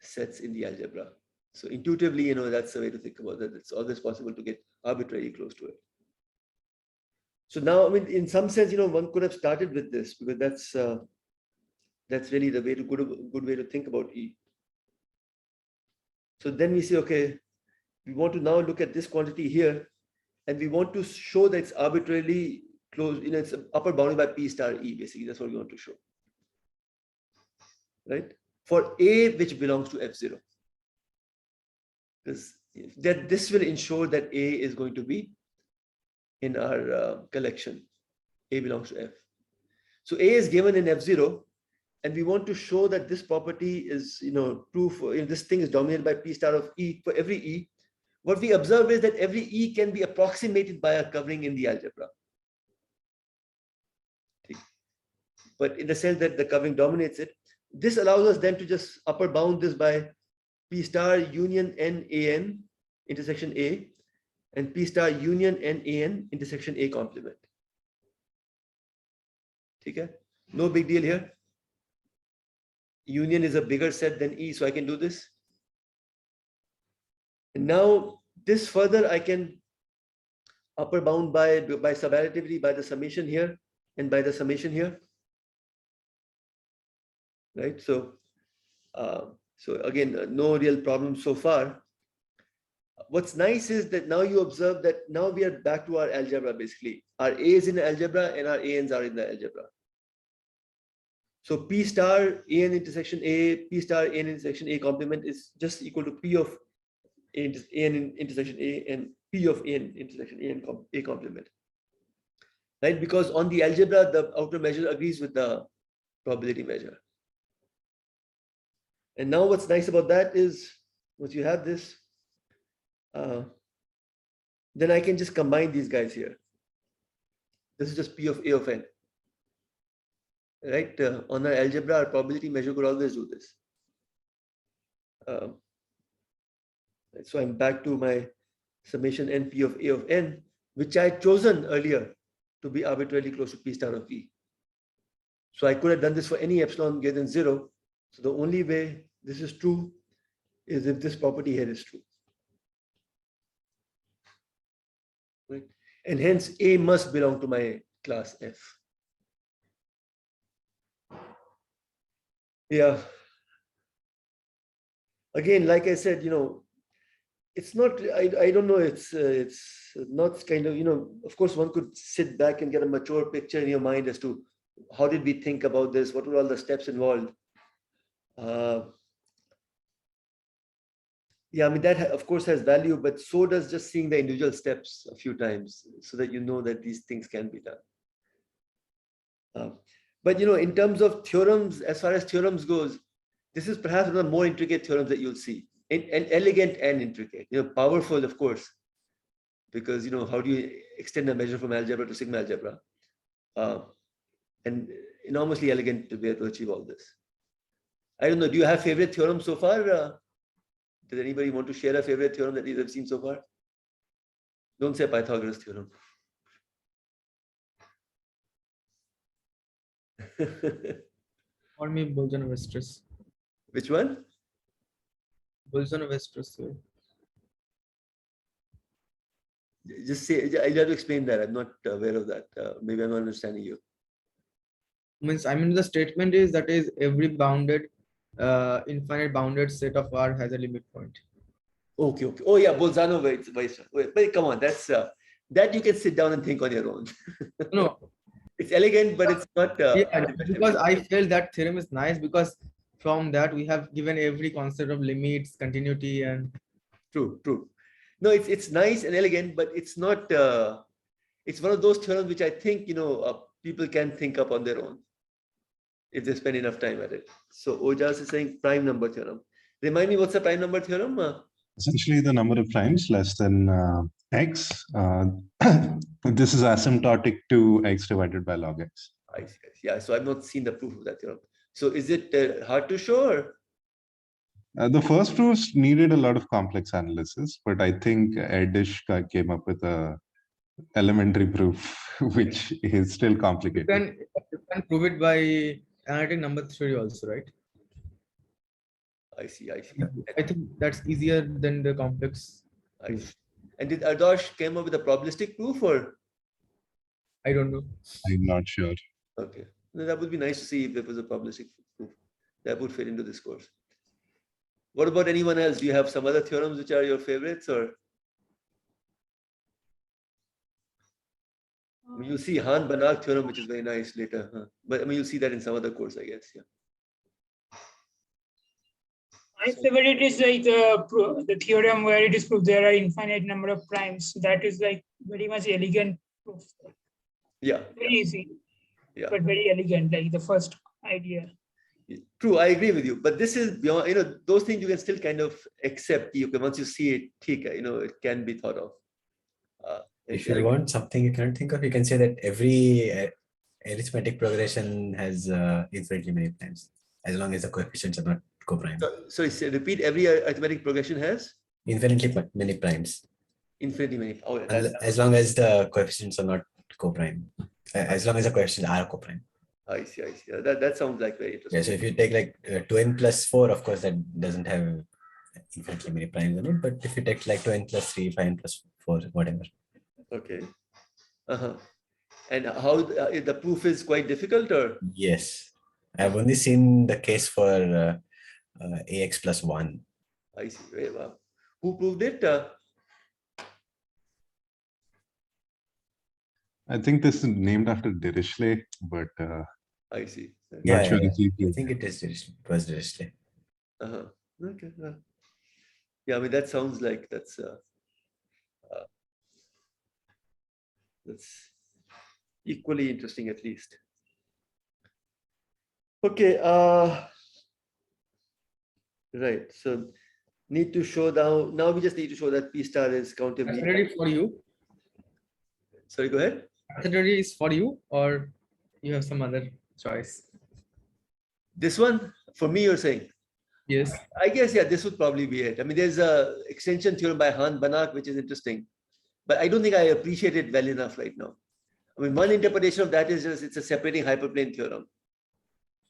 sets in the algebra. So intuitively, that's the way to think about that. It's always possible to get arbitrarily close to it. So now, I mean, in some sense, one could have started with this, because that's really the way to good way to think about E. So then we say, okay, we want to now look at this quantity here, and we want to show that it's arbitrarily close, it's upper bounded by P star E, basically. That's what we want to show, right? For A, which belongs to F0. Because this will ensure that A is going to be in our collection. A belongs to F. So A is given in F0, and we want to show that this property is, true for, this thing is dominated by P star of E for every E. What we observe is that every E can be approximated by a covering in the algebra. But in the sense that the covering dominates it, this allows us then to just upper bound this by P star union N AN intersection A, and P star union N AN intersection A complement. Okay? No big deal here. Union is a bigger set than E, so I can do this. And now this further I can upper bound by subadditivity by the summation here and by the summation here. Right? So again, no real problem so far. What's nice is that now you observe that now we are back to our algebra, basically. Our A is in the algebra and our ANs are in the algebra. So P star AN intersection A, P star AN intersection A complement is just equal to P of AN intersection A and P of AN intersection A complement. Right? Because on the algebra, the outer measure agrees with the probability measure. And now what's nice about that is, once you have this, then I can just combine these guys here. This is just P of A of n. Right? On our algebra, our probability measure could always do this. So I'm back to my summation n P of A of n, which I had chosen earlier to be arbitrarily close to P star of P. So I could have done this for any epsilon greater than 0. So the only way this is true is if this property here is true. Right? And hence A must belong to my class F. Yeah. Again, like I said, it's not, I don't know, it's not kind of, of course, one could sit back and get a mature picture in your mind as to how did we think about this? What were all the steps involved? Yeah, I mean, that of course has value, but so does just seeing the individual steps a few times so that you know that these things can be done. But in terms of theorems, as far as theorems goes, this is perhaps one of the more intricate theorems that you'll see, and elegant and intricate. Powerful, of course, because how do you extend a measure from algebra to sigma algebra, and enormously elegant way to achieve all this. I don't know. Do you have favorite theorems so far? Does anybody want to share a favorite theorem that you have seen so far? Don't say Pythagoras theorem. For me, Bolzano-Weierstrass. Which one? Bolzano-Weierstrass. Just say, I have to explain that. I'm not aware of that. Maybe I'm not understanding you. The statement is that is every bounded, infinite bounded set of R has a limit point. Okay. Oh yeah, Bolzano-Weierstrass. But come on, that's that you can sit down and think on your own. No. It's elegant, but it's not. Yeah, because I felt that theorem is nice because from that we have given every concept of limits, continuity, and True. No, it's nice and elegant, but it's not. It's one of those theorems which I think people can think up on their own if they spend enough time at it. So Ojas is saying prime number theorem. Remind me, what's the prime number theorem? Essentially, the number of primes less than x. This is asymptotic to x divided by log x. I see. Yeah, so I've not seen the proof of that theorem. So is it hard to show? Or? The first proofs needed a lot of complex analysis, but I think Edish came up with a elementary proof, which is still complicated. you can prove it by analytic number theory also, right? I see. I think that's easier than the complex. I see. And did Adarsh came up with a probabilistic proof, or? I don't know. I'm not sure. Okay. No, that would be nice to see if there was a probabilistic proof that would fit into this course. What about anyone else? Do you have some other theorems which are your favorites, or? I mean, you'll see Hahn-Banach theorem, which is very nice later. Huh? But I mean, you'll see that in some other course, I guess. Yeah. My favorite is like the theorem where it is proved there are infinite number of primes. So that is like very much elegant proof. Yeah. Very easy. Yeah. But very elegant, like the first idea. True, I agree with you. But this is beyond, those things you can still kind of accept. Once you see it, it can be thought of. If you want something you cannot think of, you can say that every arithmetic progression has infinitely many primes, as long as the coefficients are not co-prime. Sorry, repeat. Every arithmetic progression has infinitely many primes. Infinitely many. Oh, as long as the coefficients are not co-prime. As long as the coefficients are co-prime. I see. That sounds like very interesting. Yeah, so if you take like 2n plus 4, of course, that doesn't have infinitely many primes in it. But if you take like 2n plus 3, 5n plus 4, whatever. Okay. And how the proof is quite difficult, or? Yes. I've only seen the case for ax plus 1. I see. Very well. Who proved it? I think this is named after Dirichlet, but I see. Yeah, sure I think it is Dirichlet. It was Dirichlet. Okay. Yeah, I mean that sounds like that's equally interesting, at least. Okay. Right. So need to show now. Now we just need to show that P star is countable. That's ready for you. Sorry, go ahead. Category is for you, or you have some other choice? This one, for me, you're saying? Yes. I guess, yeah, this would probably be it. I mean, there's a extension theorem by Han Banach, which is interesting, but I don't think I appreciate it well enough right now. I mean, one interpretation of that is just it's a separating hyperplane theorem,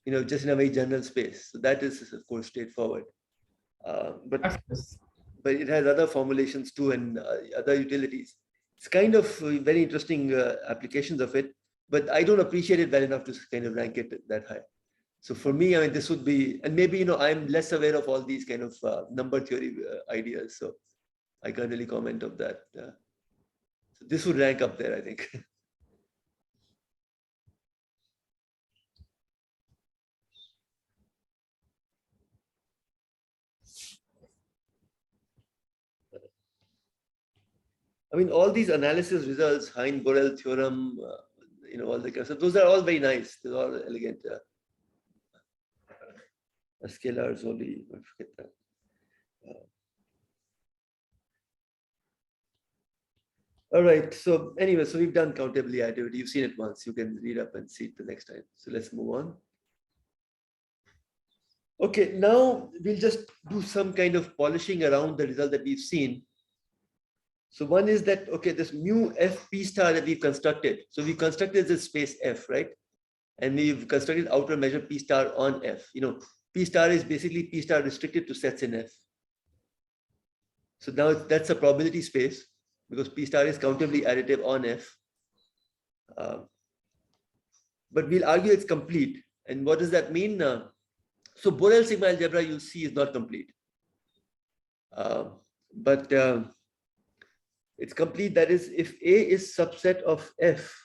you know, just in a very general space. So that is, of course, straightforward. But it has other formulations too and other utilities. It's kind of very interesting applications of it, but I don't appreciate it well enough to kind of rank it that high. So for me, I mean, this would be, and maybe, you know, I'm less aware of all these kind of number theory ideas. So I can't really comment on that. So this would rank up there, I think. I mean, all these analysis results, Hein-Borel theorem, you know, all the kind of stuff, those are all very nice. They're all elegant. Scalars only, I forget that. All right. So anyway, so we've done countable additivity. You've seen it once. You can read up and see it the next time. So let's move on. Okay, now we'll just do some kind of polishing around the result that we've seen. So one is that, okay, this mu f p star that we've constructed. So we constructed this space F, right? And we've constructed outer measure p star on F. You know, p star is basically p star restricted to sets in F. So now that's a probability space because p star is countably additive on F. But we'll argue it's complete. And what does that mean? So Borel sigma algebra you'll see is not complete. But it's complete, that is, if A is subset of F,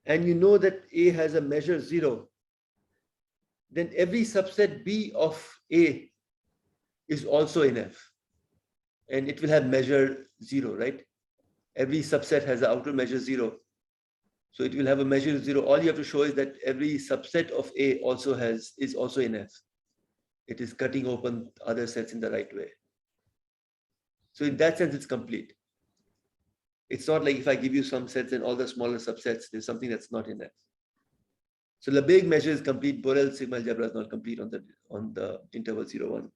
and you know that A has a measure 0, then every subset B of A is also in F, and it will have measure 0, right? Every subset has an outer measure 0. So it will have a measure 0. All you have to show is that every subset of A is also in F. It is cutting open other sets in the right way. So in that sense, it's complete. It's not like if I give you some sets and all the smaller subsets, there's something that's not in F. So Lebesgue measure is complete. Borel sigma algebra is not complete on the interval 0, 1.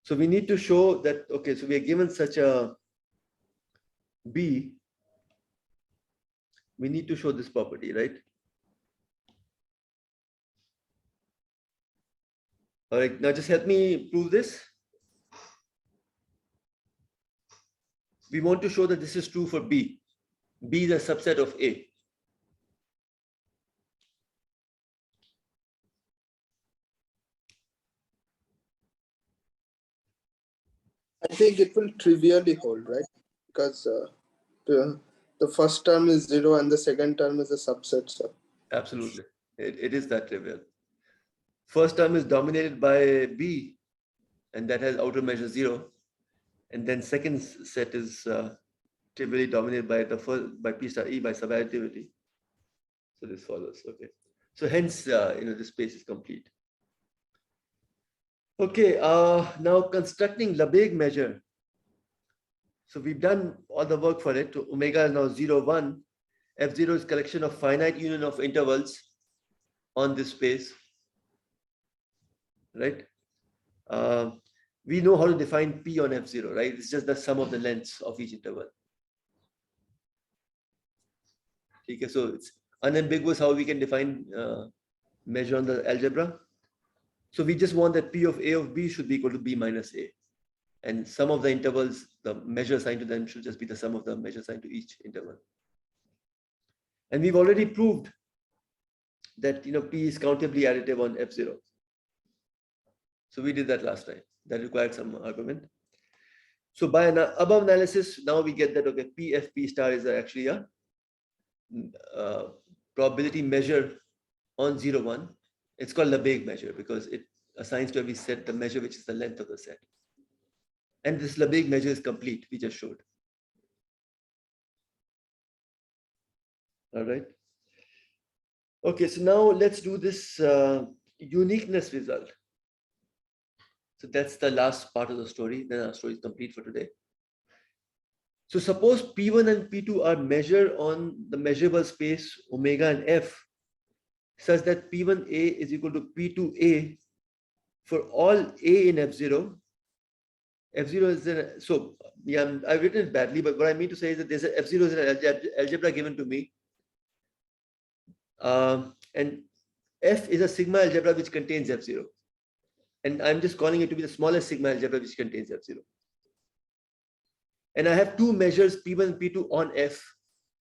So we need to show that, okay, so we are given such a B. We need to show this property, right? All right, now just help me prove this. We want to show that this is true for B. B is a subset of A. I think it will trivially hold, right? Because the first term is 0 and the second term is a subset. So Absolutely, it is that trivial. First term is dominated by B, and that has outer measure 0. And then second set is trivially dominated by P star E by subadditivity. So this follows. Okay. So hence, this space is complete. Okay. Now constructing Lebesgue measure. So we've done all the work for it. Omega is now 0, 1. F0 is collection of finite union of intervals on this space, right? We know how to define P on F0, right? It's just the sum of the lengths of each interval. Okay, so it's unambiguous how we can define measure on the algebra. So we just want that P of A of B should be equal to B minus A. And some of the intervals, the measure assigned to them should just be the sum of the measure assigned to each interval. And we've already proved that P is countably additive on F0. So we did that last time. That required some argument. So by an above analysis, now we get that, okay, P F P star is actually a probability measure on 0, 1. It's called Lebesgue measure because it assigns to every set the measure which is the length of the set. And this Lebesgue measure is complete, we just showed. All right. Okay, so now let's do this uniqueness result. So that's the last part of the story. Then our story is complete for today. So suppose P1 and P2 are measured on the measurable space omega and F, such that P1A is equal to P2A for all A in F0. F0 is an, so yeah, I've written it badly, but what I mean to say is that there's a F0 is an algebra given to me. And F is a sigma algebra which contains F0. And I'm just calling it to be the smallest sigma algebra which contains F0. And I have two measures P1 and P2 on F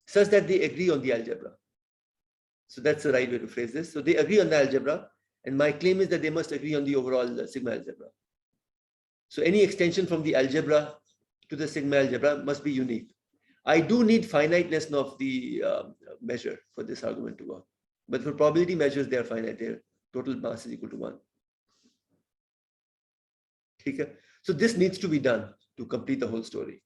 such that they agree on the algebra. So that's the right way to phrase this. So they agree on the algebra, and my claim is that they must agree on the overall sigma algebra. So any extension from the algebra to the sigma algebra must be unique. I do need finiteness of the measure for this argument to work. But for probability measures, they are finite. Their total mass is equal to 1. Okay. So this needs to be done to complete the whole story.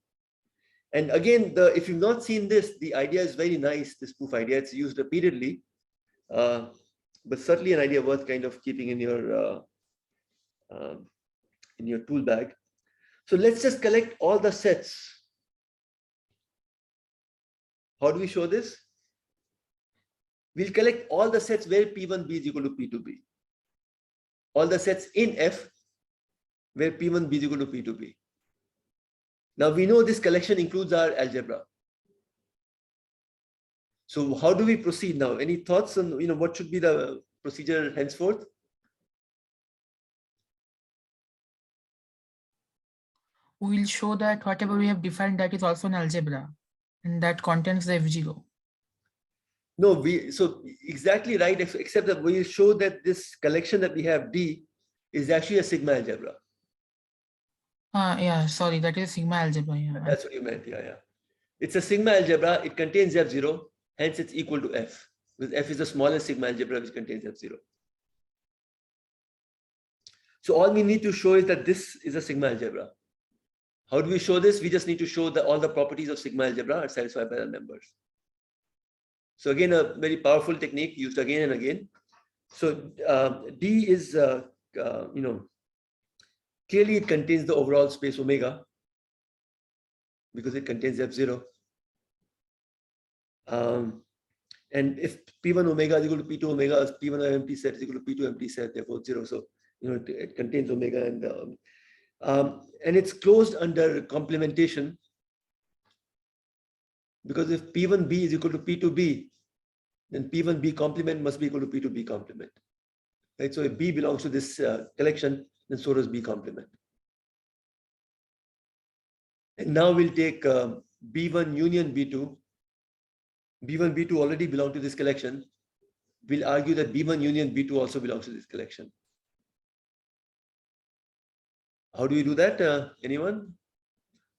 And again, if you've not seen this, the idea is very nice, this proof idea. It's used repeatedly, but certainly an idea worth kind of keeping in your tool bag. So let's just collect all the sets. How do we show this? We'll collect all the sets where P1B is equal to P2B. All the sets in F where P1B is equal to P2B. Now we know this collection includes our algebra. So how do we proceed now? Any thoughts on what should be the procedure henceforth? We will show that whatever we have defined, that is also an algebra, and that contains the F0. No, so exactly right, except that we will show that this collection that we have D is actually a sigma algebra. Yeah, sorry, that is sigma algebra. Yeah. That's what you meant. Yeah. It's a sigma algebra. It contains F0, hence it's equal to F, because F is the smallest sigma algebra which contains F0. So all we need to show is that this is a sigma algebra. How do we show this? We just need to show that all the properties of sigma algebra are satisfied by the members. So again, a very powerful technique used again and again. So D is, clearly it contains the overall space omega because it contains F0. And if P1 omega is equal to P2 omega, P1 empty set is equal to P2 empty set, they're both 0. So, it contains omega and it's closed under complementation, because if P1b is equal to P2b, then P1b complement must be equal to P2b complement. Right? So if B belongs to this collection, then so does B complement. And now we'll take B1 union B2. B1, B2 already belong to this collection. We'll argue that B1 union B2 also belongs to this collection. How do we do that? Anyone?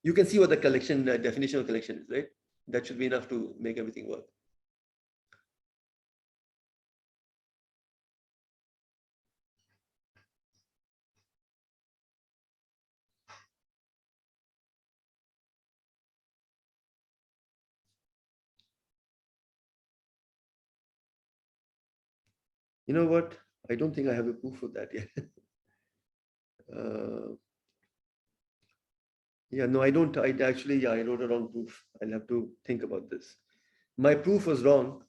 You can see what the collection definition of collection is, right? That should be enough to make everything work. You know what? I don't think I have a proof of that yet. Yeah, no, I don't. I wrote a wrong proof. I'll have to think about this. My proof was wrong.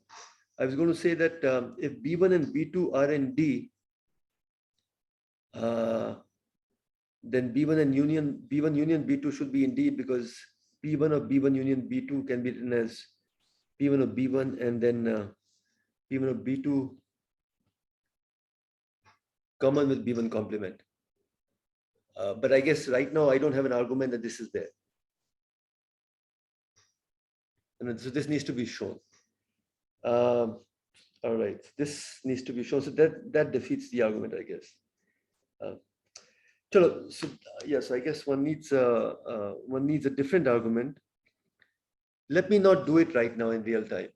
I was going to say that if B1 and B2 are in D, then B1 union B2 should be in D, because P1 of B1 union B2 can be written as P1 of B1 and then P1 of B2 common with B1 complement. But I guess right now I don't have an argument that this is there. And so this needs to be shown. All right, this needs to be shown. So that defeats the argument, I guess. So yes, I guess one needs a different argument. Let me not do it right now in real time.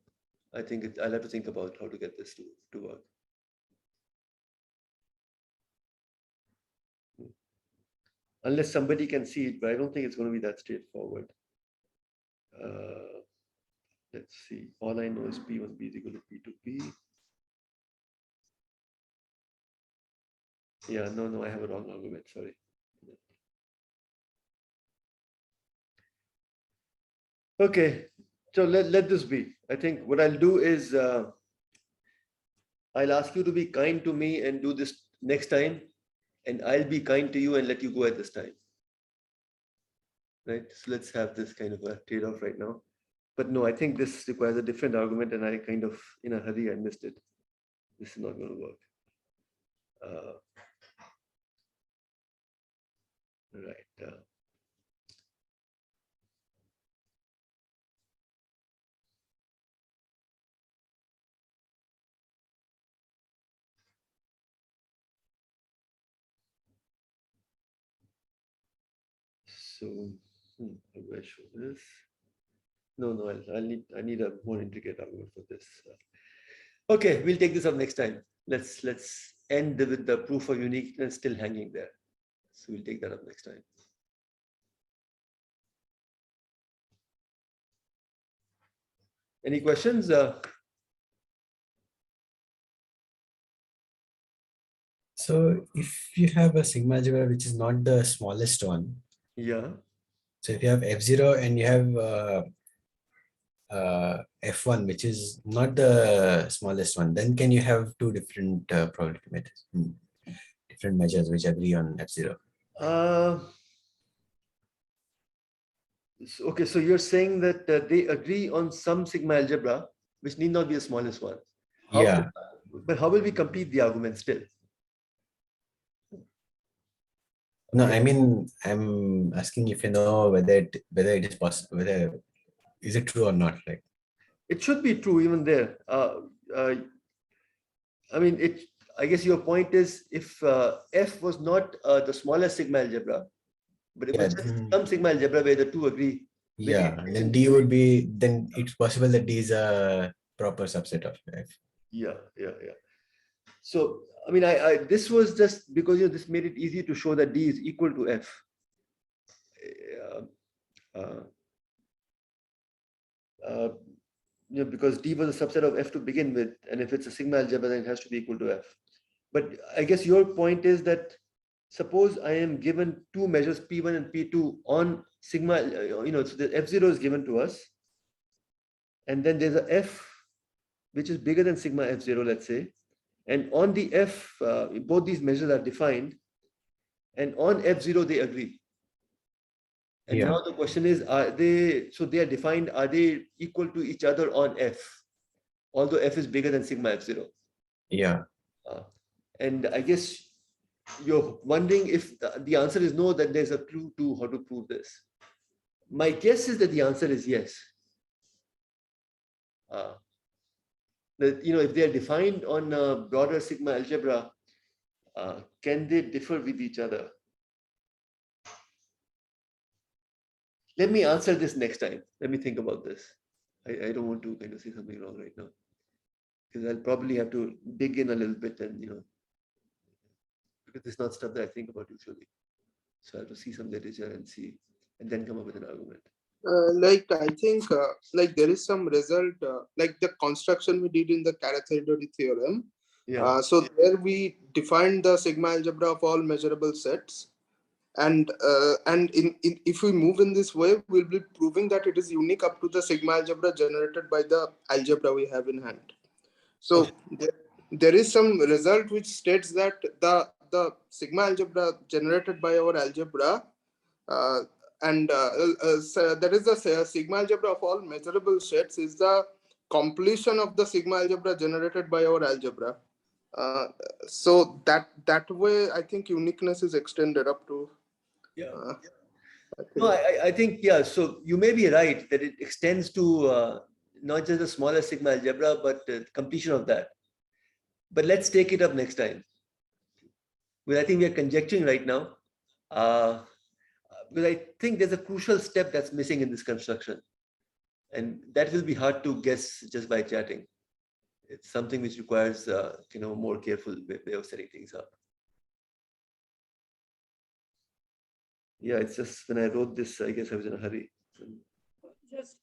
I think I'll have to think about how to get this to work. Unless somebody can see it, but I don't think it's going to be that straightforward. Let's see. All I know is P1B is equal to P2B. Yeah, no, I have a wrong argument. Sorry. Okay, so let this be. I think what I'll do is I'll ask you to be kind to me and do this next time, and I'll be kind to you and let you go at this time. Right? So let's have this kind of a trade-off right now. But no, I think this requires a different argument, and I kind of, in a hurry, I missed it. This is not going to work. Right. So, how do I show this? No, I need a more intricate argument for this. Okay, we'll take this up next time. Let's end with the proof of uniqueness still hanging there. So we'll take that up next time. Any questions? So if you have a sigma algebra which is not the smallest one, Yeah. so if you have F0 and you have F1 which is not the smallest one, then can you have two different probability methods, different measures which agree on F0? Okay, so you're saying that they agree on some sigma algebra, which need not be the smallest one. Yeah. But how will we complete the argument still? No, I mean, I'm asking if you know whether it is possible, whether is it true or not, like. It should be true even there. I mean, I guess your point is if F was not the smallest sigma algebra, but it was just some sigma algebra where the two agree. Yeah, then D would be, then it's possible that D is a proper subset of F. Yeah. So, I mean, this was just because this made it easy to show that D is equal to F. Because D was a subset of F to begin with, and if it's a sigma algebra, then it has to be equal to F. But I guess your point is that suppose I am given two measures P1 and P2 on sigma, so the F0 is given to us, and then there's a F which is bigger than sigma F0, let's say, and on the F, both these measures are defined, and on F0 they agree. And now the question is, they are defined, are they equal to each other on F? Although F is bigger than sigma F0. Yeah. And I guess you're wondering if the answer is no, then there's a clue to how to prove this. My guess is that the answer is yes. That, if they are defined on a broader sigma algebra, can they differ with each other? Let me answer this next time. Let me think about this. I don't want to kind of say something wrong right now, because I'll probably have to dig in a little bit and, because it's not stuff that I think about usually. So I have to see some literature and see, and then come up with an argument. I think there is some result, like the construction we did in the Theorem. Yeah. So there we defined the sigma algebra of all measurable sets. And if we move in this way, we'll be proving that it is unique up to the sigma algebra generated by the algebra we have in hand. So there is some result which states that the sigma algebra generated by our algebra, so that is the sigma algebra of all measurable sets is the completion of the sigma algebra generated by our algebra. So that way, I think uniqueness is extended up to. No, I think, yeah. So you may be right that it extends to not just the smaller sigma algebra, but the completion of that. But let's take it up next time. Well, I think we are conjecturing right now. Because I think there's a crucial step that's missing in this construction. And that will be hard to guess just by chatting. It's something which requires more careful way of setting things up. Yeah, it's just when I wrote this, I guess I was in a hurry. Just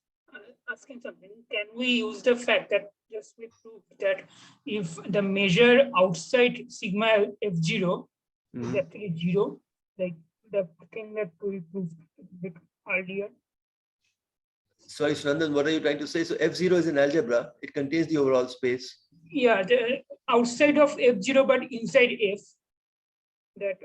asking something. Can we use the fact that just we proved that if the measure outside sigma F0 is actually 0, like the thing that we proved a bit earlier? sorry, Sunandan, what are you trying to say? So F0 is in algebra. It contains the overall space. Yeah, the outside of F0, but inside F. That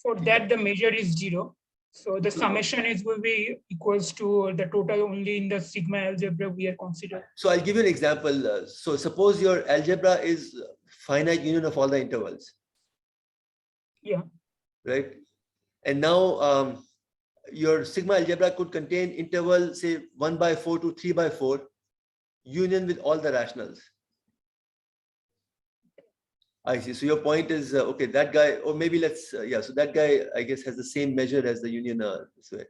for that the measure is 0. So the summation is will be equals to the total only in the sigma algebra we are considering. So I'll give you an example. So suppose your algebra is finite union of all the intervals. Yeah. Right. And now your sigma algebra could contain interval, say 1/4 to 3/4, union with all the rationals. I see. So your point is, okay, that guy, or maybe let's, yeah, so that guy, I guess, has the same measure as the union this way.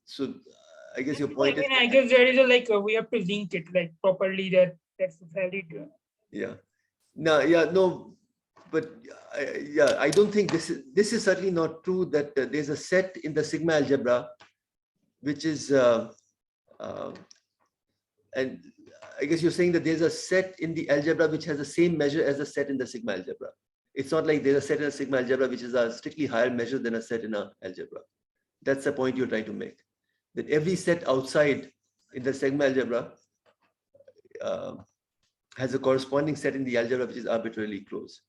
So I guess your point is. I guess there is a like, we have to link it like properly that's valid. Yeah. No, yeah, no, but yeah, I don't think this is certainly not true that there's a set in the sigma algebra, which is, and I guess you're saying that there's a set in the algebra which has the same measure as the set in the sigma algebra. It's not like there's a set in a sigma algebra which is a strictly higher measure than a set in a algebra. That's the point you're trying to make. That every set outside in the sigma algebra has a corresponding set in the algebra which is arbitrarily close.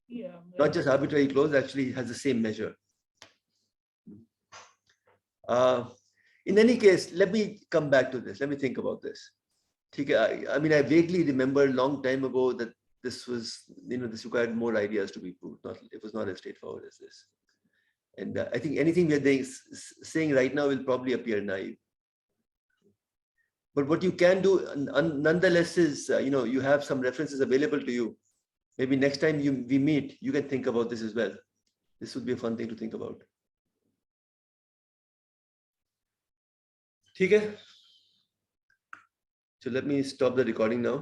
Yeah. Not just arbitrarily close, actually has the same measure. In any case, let me come back to this. Let me think about this. I mean, I vaguely remember a long time ago that this was, this required more ideas to be proved. It was not as straightforward as this. And I think anything we're saying right now will probably appear naive. But what you can do nonetheless is, you have some references available to you. Maybe next time we meet, you can think about this as well. This would be a fun thing to think about. Okay. So let me stop the recording now.